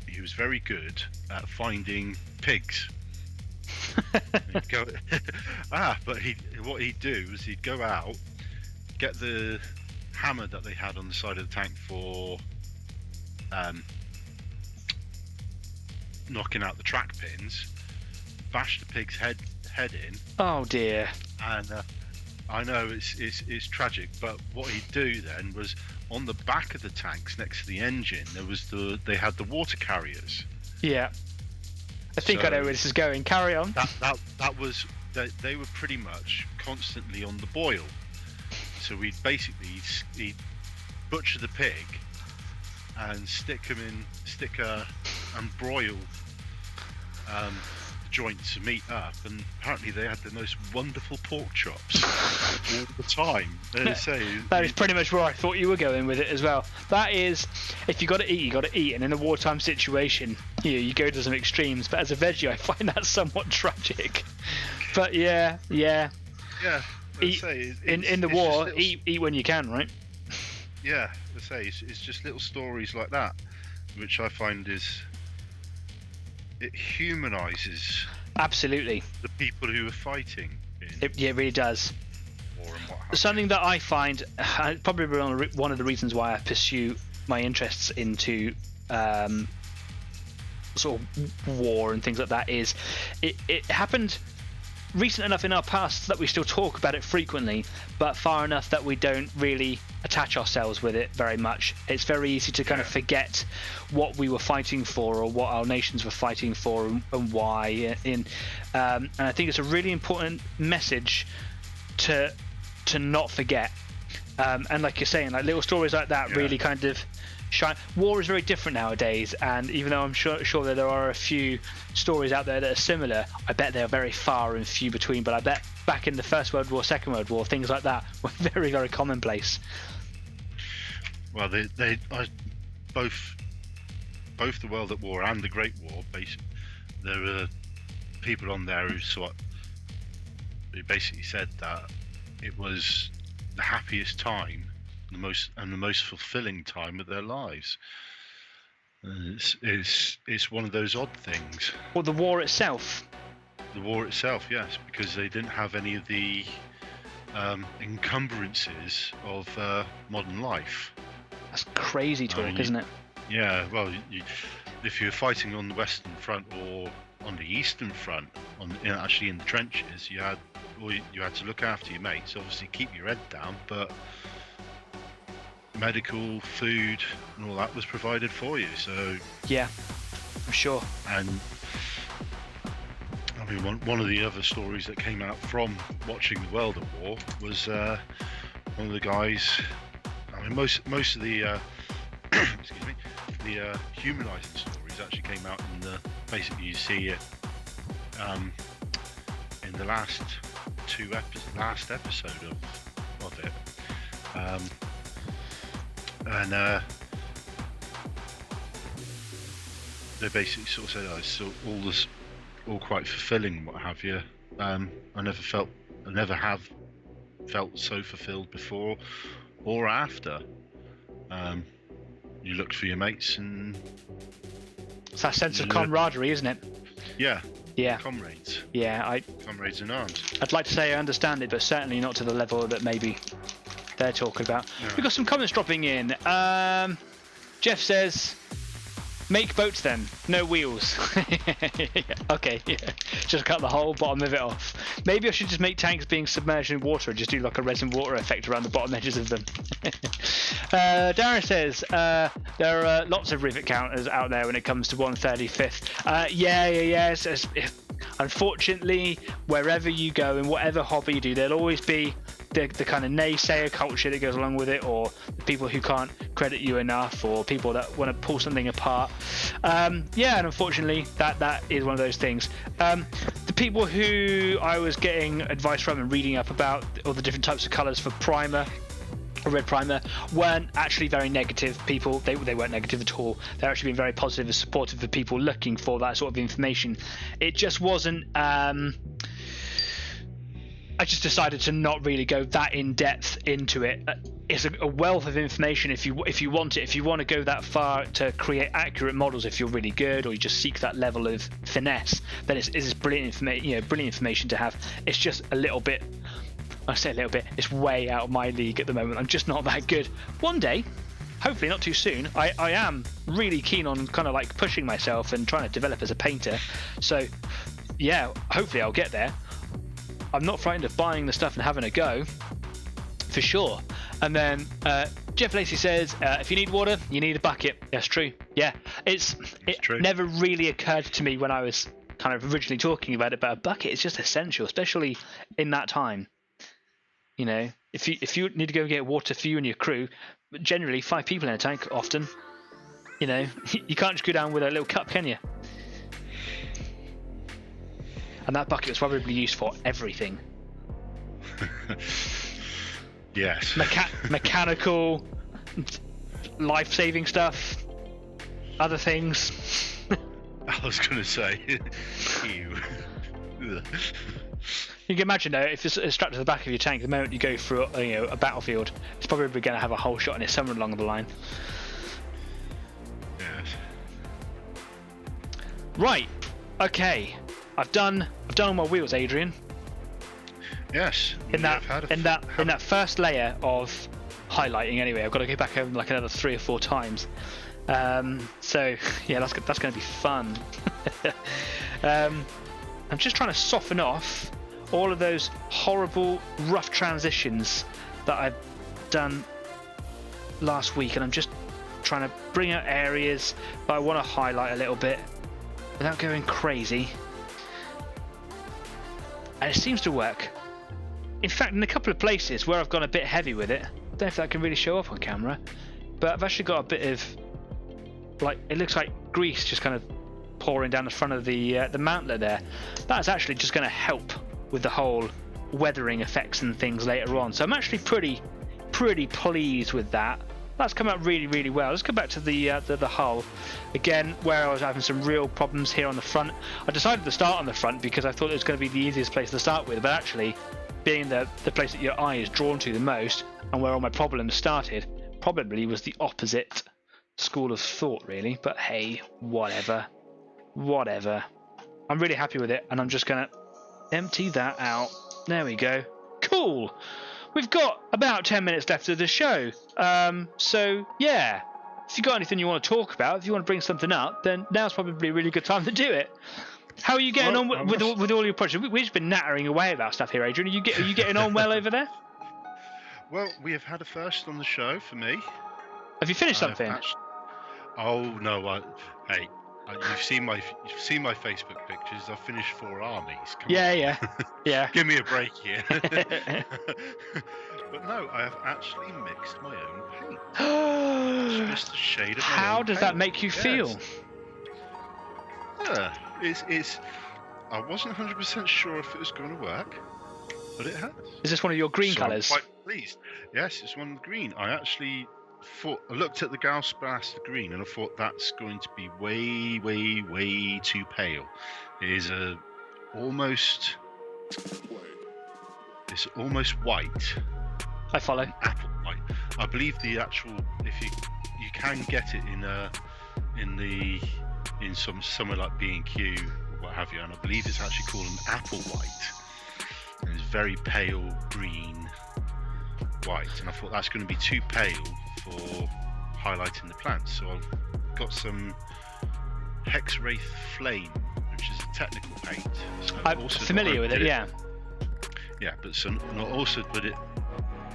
he was very good at finding pigs. He'd go, but what he'd do was he'd go out, get the hammer that they had on the side of the tank for knocking out the track pins, bash the pig's head in. Oh
dear.
And I know it's tragic, but what he'd do then was on the back of the tanks next to the engine, they had the water carriers.
Yeah. I think I know where this is going. Carry on.
That was they were pretty much constantly on the boil. So he'd butcher the pig and stick and broil joint to meet up, and apparently they had the most wonderful pork chops all the time.
That is pretty much where I thought you were going with it as well. That is, if you got to eat, you got to eat, and in a wartime situation, you go to some extremes. But as a veggie, I find that somewhat tragic. But yeah. Eat, in the war, eat when you can, right?
Yeah, it's just little stories like that, which I find it humanises
absolutely
the people who are fighting.
It really does.
War and what have
Something that I find probably one of the reasons why I pursue my interests into sort of war and things like that is it happened recent enough in our past that we still talk about it frequently, but far enough that we don't really attach ourselves with it very much. It's very easy to kind of forget what we were fighting for or what our nations were fighting for and why. And I think it's a really important message to not forget. And like you're saying, like little stories like that really kind of shine. War is very different nowadays, and even though I'm sure that there are a few stories out there that are similar, I bet they are very far and few between. But I bet back in the First World War, Second World War, things like that were very, very commonplace.
Well, they both the World at War and the Great War. There were people on there who basically said that it was the happiest time, the most fulfilling time of their lives. It's one of those odd things.
Well, the war itself.
The war itself, yes, because they didn't have any of the encumbrances of modern life. That's
crazy talk, isn't it?
Yeah, well, if you're fighting on the Western Front or on the Eastern Front, actually in the trenches, you had to look after your mates, obviously keep your head down, but medical, food, and all that was provided for you. So
yeah, I'm sure.
And I mean, one of the other stories that came out from watching the World at War was one of the guys. I mean, most of the excuse me, the humanising stories actually came out in the. Basically, you see it in the last episode of it. And they basically sort of said, "Oh, it's all quite fulfilling, what have you." I never have felt so fulfilled before or after. You look for your mates, and
it's that sense of camaraderie, isn't it?
Yeah.
Yeah.
Comrades.
Yeah,
comrades in arms.
I'd like to say I understand it, but certainly not to the level that maybe they're talking about.
No.
We've got some comments dropping in. Jeff says, make boats then, no wheels. Okay, yeah. Just cut the whole bottom of it off. Maybe I should just make tanks being submerged in water and just do like a resin water effect around the bottom edges of them. Darren says, there are lots of rivet counters out there when it comes to 135th. Yeah. Unfortunately, wherever you go, in whatever hobby you do, there'll always be the kind of naysayer culture that goes along with it, or the people who can't credit you enough, or people that want to pull something apart. And unfortunately, that is one of those things. The people who I was getting advice from and reading up about all the different types of colours for primer, a red primer, weren't actually very negative people. They weren't negative at all. They're actually being very positive and supportive of people looking for that sort of information. It just wasn't. I just decided to not really go that in depth into it. It's a wealth of information if you want it. If you want to go that far to create accurate models, if you're really good, or you just seek that level of finesse, then it's brilliant information to have. It's just a little bit. I say a little bit. It's way out of my league at the moment. I'm just not that good. One day, hopefully not too soon, I am really keen on kind of like pushing myself and trying to develop as a painter. So yeah, hopefully I'll get there. I'm not frightened of buying the stuff and having a go, for sure. And then Jeff Lacey says, if you need water, you need a bucket. That's true. Yeah, it
true. Never
really occurred to me when I was kind of originally talking about it, but a bucket is just essential, especially in that time. You know, if you need to go get water for you and your crew, generally 5 people in a tank often. You know, you can't just go down with a little cup, can you? and that bucket was probably used for everything.
Yes.
Mechanical, life-saving stuff, other things.
I was going to say, ew.
You can imagine though, if it's strapped to the back of your tank, the moment you go through a battlefield, it's probably going to have a hole shot in it somewhere along the line.
Yes.
Right. Okay. I've done all my wheels, Adrian.
Yes.
In that first layer of highlighting, anyway, I've got to go back over like another 3 or 4 times. So yeah, that's going to be fun. I'm just trying to soften off all of those horrible, rough transitions that I've done last week, and I'm just trying to bring out areas that I want to highlight a little bit without going crazy. And it seems to work. In fact, in a couple of places where I've gone a bit heavy with it, I don't know if that can really show up on camera, but I've actually got a bit of, like, it looks like grease just kind of pouring down the front of the mantler there. That's actually just going to help with the whole weathering effects and things later on. So I'm actually pretty pleased with that. That's come out really, really well. Let's go back to the hull again, where I was having some real problems here on the front. I decided to start on the front because I thought it was going to be the easiest place to start with, but actually, being the place that your eye is drawn to the most and where all my problems started, probably was the opposite school of thought, really. But hey, whatever. I'm really happy with it, and I'm just gonna empty that out. There we go. Cool. We've got about 10 minutes left of the show. So yeah, if you've got anything you want to talk about, if you want to bring something up, then now's probably a really good time to do it. How are you getting on with all your projects? We've just been nattering away about stuff here, Adrian. Are you getting on well over there?
Well, we have had a first on the show for me.
Have you finished something?
Oh no! Hey, you've seen my Facebook pictures. I've finished 4 armies. Come on. Yeah. Give me a break here. But no, I have actually mixed my own paint. It's just a shade of my
How
own
does
paint.
that make you feel?
It's. I wasn't 100% sure if it was going to work, but it has.
Is this one of your green colours?
I'm quite pleased. Yes, it's one of the green. I actually I looked at the Gaussblast green and I thought that's going to be way too pale. It is almost white.
I follow.
Apple white. I believe the actual, if you can get it in somewhere like B&Q or what have you, and I believe it's actually called an apple white. And it's very pale green white, and I thought that's going to be too pale for highlighting the plants. So I've got some Hexwraith Flame, which is a technical paint. So
I'm familiar with it, yeah.
Yeah, but it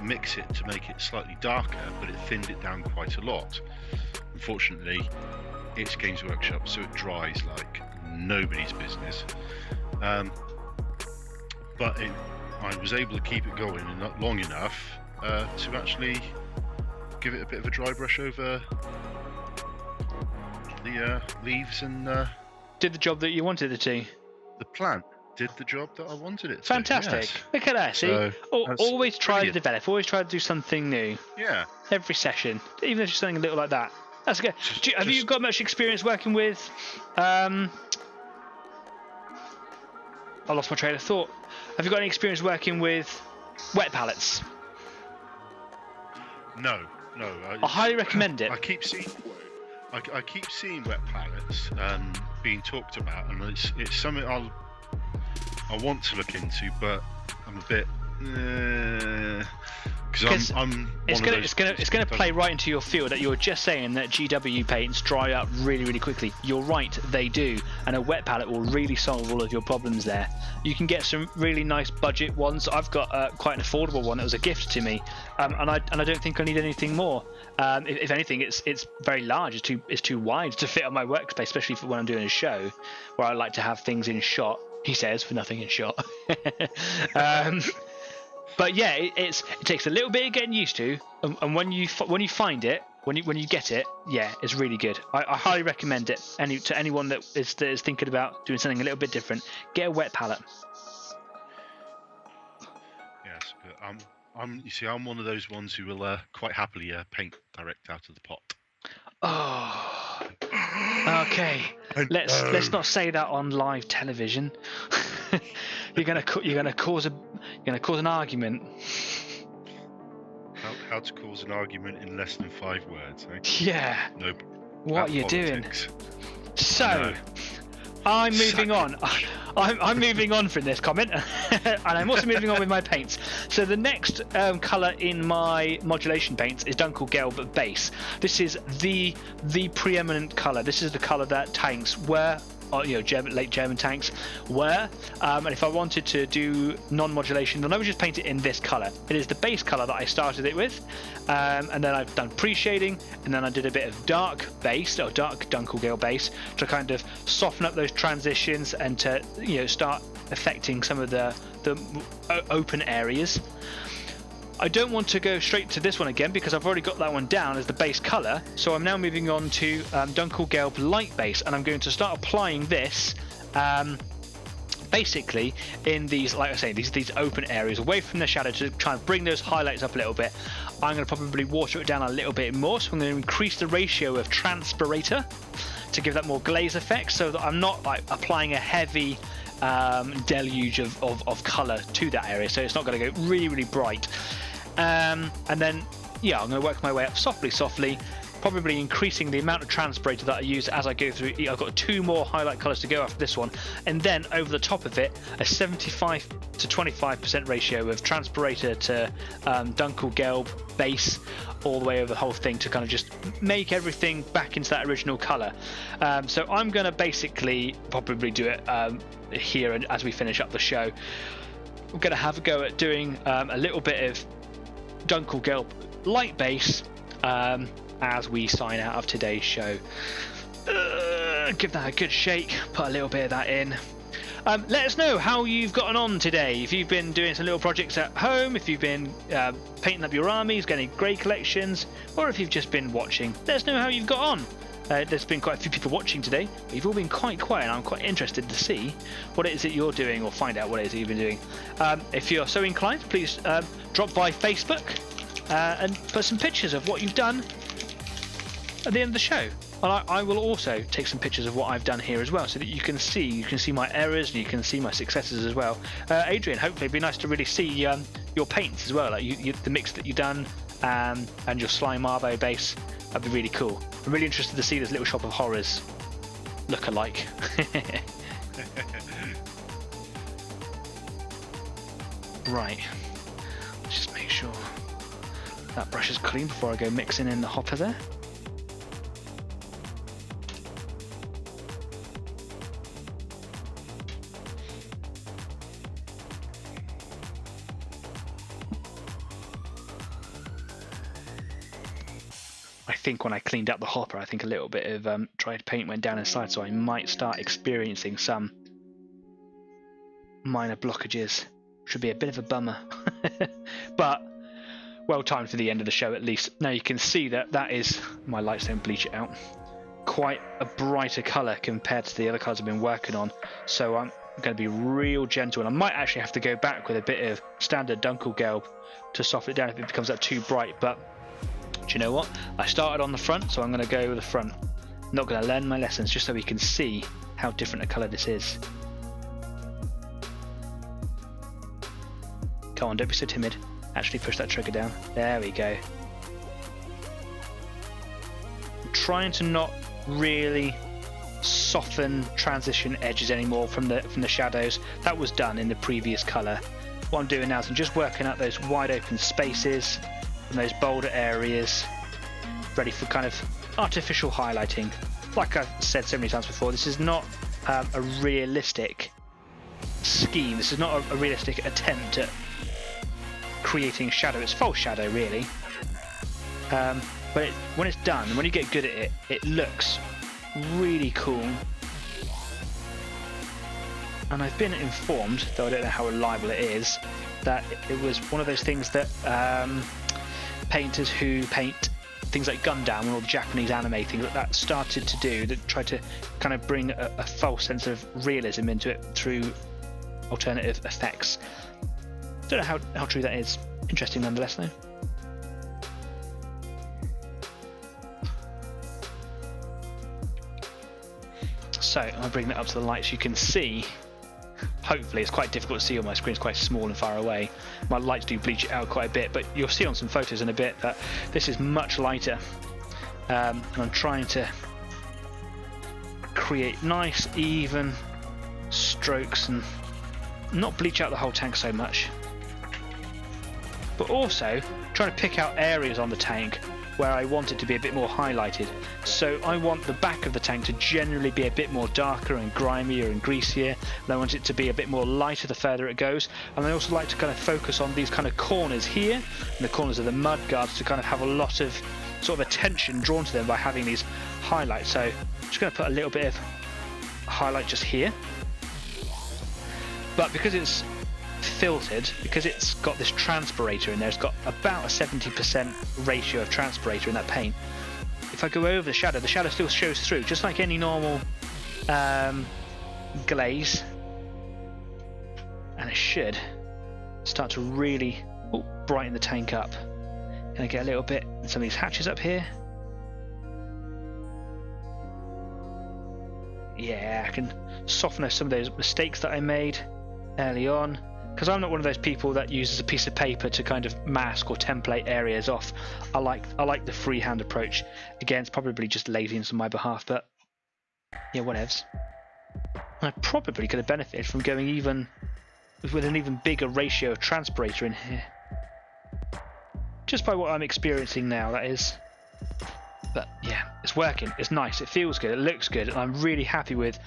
mix it to make it slightly darker, but it thinned it down quite a lot. Unfortunately, it's Games Workshop, so it dries like nobody's business. But I was able to keep it going not long enough to actually give it a bit of a dry brush over the leaves and
did the job that you wanted it to.
The plant did the job that I wanted it to.
Fantastic.
Yes.
Look at that. See,
So,
always try to
brilliant.
develop. Always try to do something new.
Yeah.
Every session, even if it's something little like that. That's good. Have you got much experience working with? I lost my train of thought. Have you got any experience working with wet palettes?
No.
I highly recommend it.
I keep seeing wet palettes being talked about, and it's something I want to look into, but I'm a bit because it's going to play right into your field that you're just saying that GW paints dry up really quickly. You're right, they do, and a wet palette will really solve all of your problems there. You can get some really nice budget ones. I've got quite an affordable one. It was a gift to me, and I don't think I need anything more. If anything, it's very large. It's too wide to fit on my workspace, especially for when I'm doing a show where I like to have things in shot. He says, for nothing in shot. But yeah, it takes a little bit of getting used to, and when you find it,
when you get it, yeah, it's really good. I highly recommend it. To anyone that is thinking about doing something a little bit different, get a wet palette.
Yes, but I'm one of those ones who will quite happily paint direct out of the pot.
Oh, okay. Let's not say that on live television. you're gonna cause an argument.
How to cause an argument in less than 5 words? Eh?
Yeah.
Nope.
What are you
politics.
doing? So, I'm moving on. I'm moving on from this comment, and I'm also moving on with my paints. So the next colour in my modulation paints is Dunkelgelb base. This is the preeminent colour. This is the colour that tanks were. Late German tanks were, and if I wanted to do non-modulation, then I would just paint it in this colour. It is the base colour that I started it with, and then I've done pre-shading, and then I did a bit of dark base, or dark Dunkelgelb base, to kind of soften up those transitions and to start affecting some of the open areas. I don't want to go straight to this one again because I've already got that one down as the base colour, so I'm now moving on to Dunkelgelb light base, and I'm going to start applying this basically in these, like I say, these open areas away from the shadow to try and bring those highlights up a little bit. I'm going to probably water it down a little bit more, so I'm going to increase the ratio of transpirator to give that more glaze effect, so that I'm not like applying a heavy deluge of colour to that area, so it's not going to go really bright. And then I'm going to work my way up softly, probably increasing the amount of transpirator that I use as I go through. I've got 2 more highlight colours to go after this one, and then over the top of it a 75 to 25% ratio of transpirator to Dunkelgelb base all the way over the whole thing to kind of just make everything back into that original colour. So I'm going to basically probably do it here, and as we finish up the show I'm going to have a go at doing a little bit of Dunkelgelb light base as we sign out of today's show. Give that a good shake, put a little bit of that in. Let us know how you've gotten on today. If you've been doing some little projects at home, if you've been painting up your armies, getting grey collections, or if you've just been watching. Let us know how you've got on. There's been quite a few people watching today, but you've all been quite quiet, and I'm quite interested to see what it is that you're doing, or find out what it is that you've been doing. If you're so inclined, please drop by Facebook and put some pictures of what you've done at the end of the show. And I will also take some pictures of what I've done here as well, so that you can see my errors and you can see my successes as well. Adrian, hopefully it'd be nice to really see your paints as well, like the mix that you've done, and your slime Marbo base. That'd be really cool. I'm really interested to see this little shop of horrors look alike. Right, let's just make sure that brush is clean before I go mixing in the hopper there. I think when I cleaned up the hopper, I think a little bit of dried paint went down inside, so I might start experiencing some minor blockages. Should be a bit of a bummer, but well timed for the end of the show at least. Now you can see that is, my lights don't bleach it out, quite a brighter colour compared to the other colours I've been working on, so I'm going to be real gentle, and I might actually have to go back with a bit of standard Dunkelgelb to soften it down if it becomes that too bright. But do you know what? I started on the front, so I'm going to go with the front. I'm not going to learn my lessons, just so we can see how different a colour this is. Come on, don't be so timid. Actually push that trigger down. There we go. I'm trying to not really soften transition edges anymore from the shadows. That was done in the previous colour. What I'm doing now is I'm just working out those wide open spaces and those bolder areas, ready for kind of artificial highlighting. Like I've said so many times before, this is not a realistic scheme. This is not a realistic attempt at creating shadow. It's false shadow, really. But when it's done, when you get good at it, it looks really cool. And I've been informed, though I don't know how reliable it is, that it was one of those things that painters who paint things like Gundam and all the Japanese anime things that started to do, that tried to kind of bring a false sense of realism into it through alternative effects. Don't know how true that is. Interesting nonetheless, though. So I'll bring that up to the light so you can see. Hopefully, it's quite difficult to see on my screen, it's quite small and far away. My lights do bleach it out quite a bit, but you'll see on some photos in a bit that this is much lighter. And I'm trying to create nice, even strokes and not bleach out the whole tank so much. But also trying to pick out areas on the tank where I want it to be a bit more highlighted. So I want the back of the tank to generally be a bit more darker and grimier and greasier, and I want it to be a bit more lighter the further it goes. And I also like to kind of focus on these kind of corners here and the corners of the mud guards to kind of have a lot of sort of attention drawn to them by having these highlights. So I'm just going to put a little bit of highlight just here. But because it's filtered, because it's got this transpirator in there, it's got about a 70% ratio of transpirator in that paint. If I go over the shadow still shows through, just like any normal glaze, and it should start to really brighten the tank up. Gonna get a little bit in some of these hatches up here. Yeah, I can soften up some of those mistakes that I made early on, because I'm not one of those people that uses a piece of paper to kind of mask or template areas off. I like the freehand approach. Again, it's probably just laziness on my behalf, but yeah, whatevs. I probably could have benefited from going even with an even bigger ratio of transpirator in here, just by what I'm experiencing now, that is. But yeah, it's working, it's nice, it feels good, it looks good, and I'm really happy with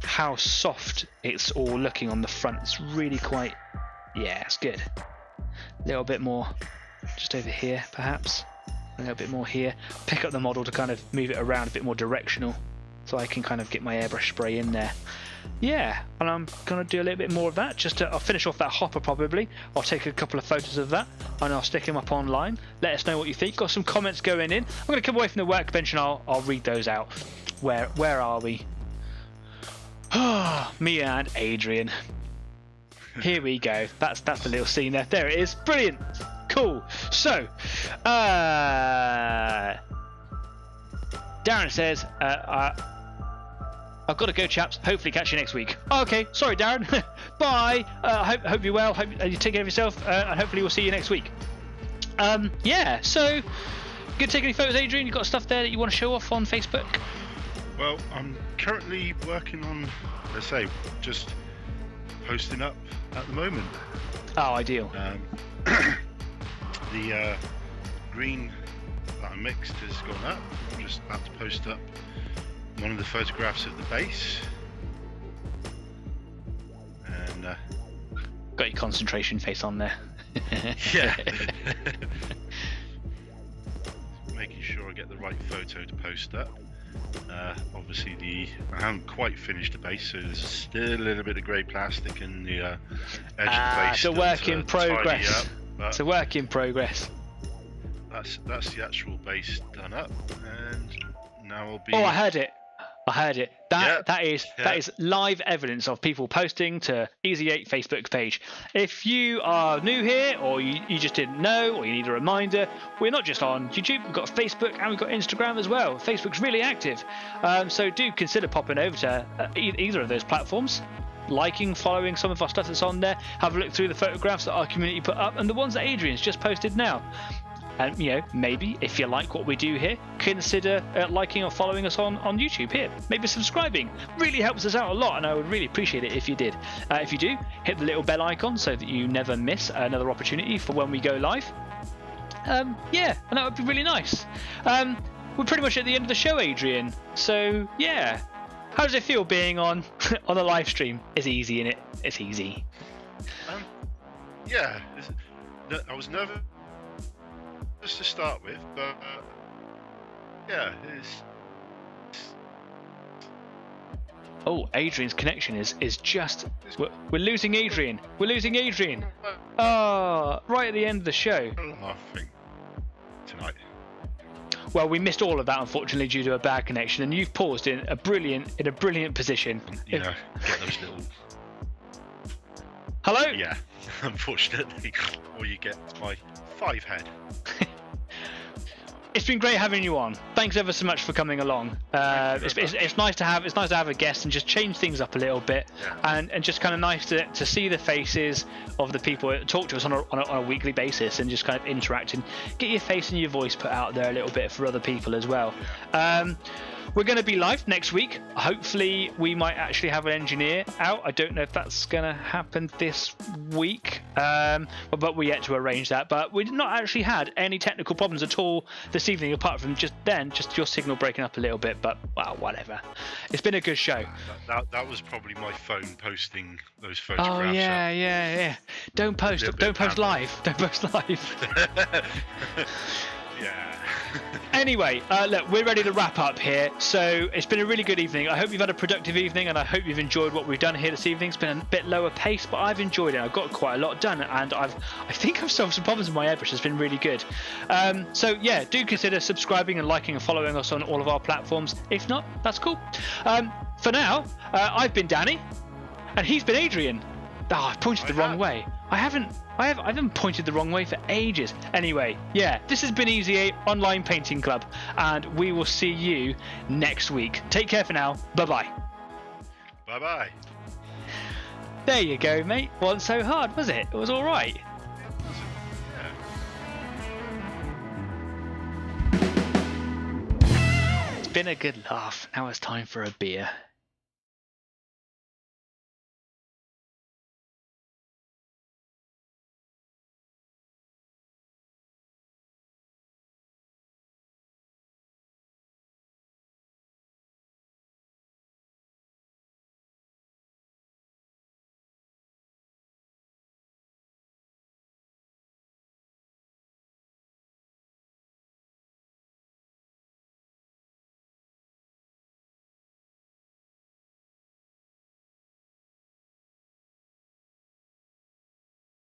how soft it's all looking on the front. It's really quite, yeah, it's good. A little bit more just over here perhaps, a little bit more here. Pick up the model to kind of move it around a bit more directional so I can kind of get my airbrush spray in there. Yeah, and I'm going to do a little bit more of that. I'll finish off that hopper probably. I'll take a couple of photos of that and I'll stick them up online. Let us know what you think. Got some comments going in. I'm going to come away from the workbench and I'll read those out. Where are we? Mia and Adrian. Here we go. That's the little scene there. There it is. Brilliant. Cool. So, Darren says, I've got to go, chaps. Hopefully catch you next week. Okay, sorry, Darren. Bye. Hope you're well. Hope you take care of yourself, and hopefully we'll see you next week. Yeah. So, you gonna take any photos, Adrian? You got stuff there that you want to show off on Facebook?
Well, I'm currently working on, let's say, just posting up at the moment.
Oh, ideal.
The green that I mixed has gone up. I'm just about to post up one of the photographs of the base, and
got your concentration face on there.
Yeah. Making sure I get the right photo to post up. Obviously I haven't quite finished the base, so there's still a little bit of grey plastic in the edge of the base.
It's a work in progress. It's a work in progress.
That's the actual base done up, and now I'll be.
Oh, I heard it. That is live evidence of people posting to Easy8 Facebook page. If you are new here, or you just didn't know, or you need a reminder, we're not just on YouTube. We've got Facebook and we've got Instagram as well. Facebook's really active, so do consider popping over to either of those platforms, liking, following some of our stuff that's on there. Have a look through the photographs that our community put up and the ones that Adrian's just posted now. And maybe if you like what we do here, consider liking or following us on YouTube here. Maybe subscribing. Really helps us out a lot, and I would really appreciate it if you did. If you do, hit the little bell icon so that you never miss another opportunity for when we go live. Yeah, and that would be really nice. We're pretty much at the end of the show, Adrian. So yeah, how does it feel being on a live stream? It's easy, innit? It's easy.
Yeah, I was nervous to start with, but yeah, it's.
Oh, Adrian's connection is just. We're losing Adrian. We're losing Adrian. Oh, right at the end of the show.
Laughing tonight.
Well, we missed all of that unfortunately due to a bad connection, and you've paused in a brilliant position.
Yeah, get those little.
Hello?
Yeah, unfortunately, or you get my 5 head.
It's been great having you on. Thanks ever so much for coming along. It's nice to have a guest and just change things up a little bit, and just kind of nice to see the faces of the people that talk to us on a weekly basis, and just kind of interact and get your face and your voice put out there a little bit for other people as well. We're going to be live next week. Hopefully we might actually have an engineer out. I don't know if that's going to happen this week, but we're yet to arrange that. But we've not actually had any technical problems at all this evening, apart from just your signal breaking up a little bit. But well, whatever. It's been a good show.
That was probably my phone posting those photographs.
Oh yeah. Don't post live. Don't post live.
Yeah.
Anyway, look, we're ready to wrap up here. So it's been a really good evening. I hope you've had a productive evening, and I hope you've enjoyed what we've done here this evening. It's been a bit lower pace, but I've enjoyed it. I've got quite a lot done, and I think I've solved some problems with my airbrush. It's been really good. So yeah, do consider subscribing and liking and following us on all of our platforms. If not, that's cool. For now, I've been Danny, and he's been Adrian. I pointed the wrong way. I haven't pointed the wrong way for ages. Anyway, yeah, this has been Easy 8 Online Painting Club, and we will see you next week. Take care for now. Bye-bye.
Bye-bye.
There you go, mate. Wasn't so hard, was it? It was all right. It's been a good laugh. Now it's time for a beer.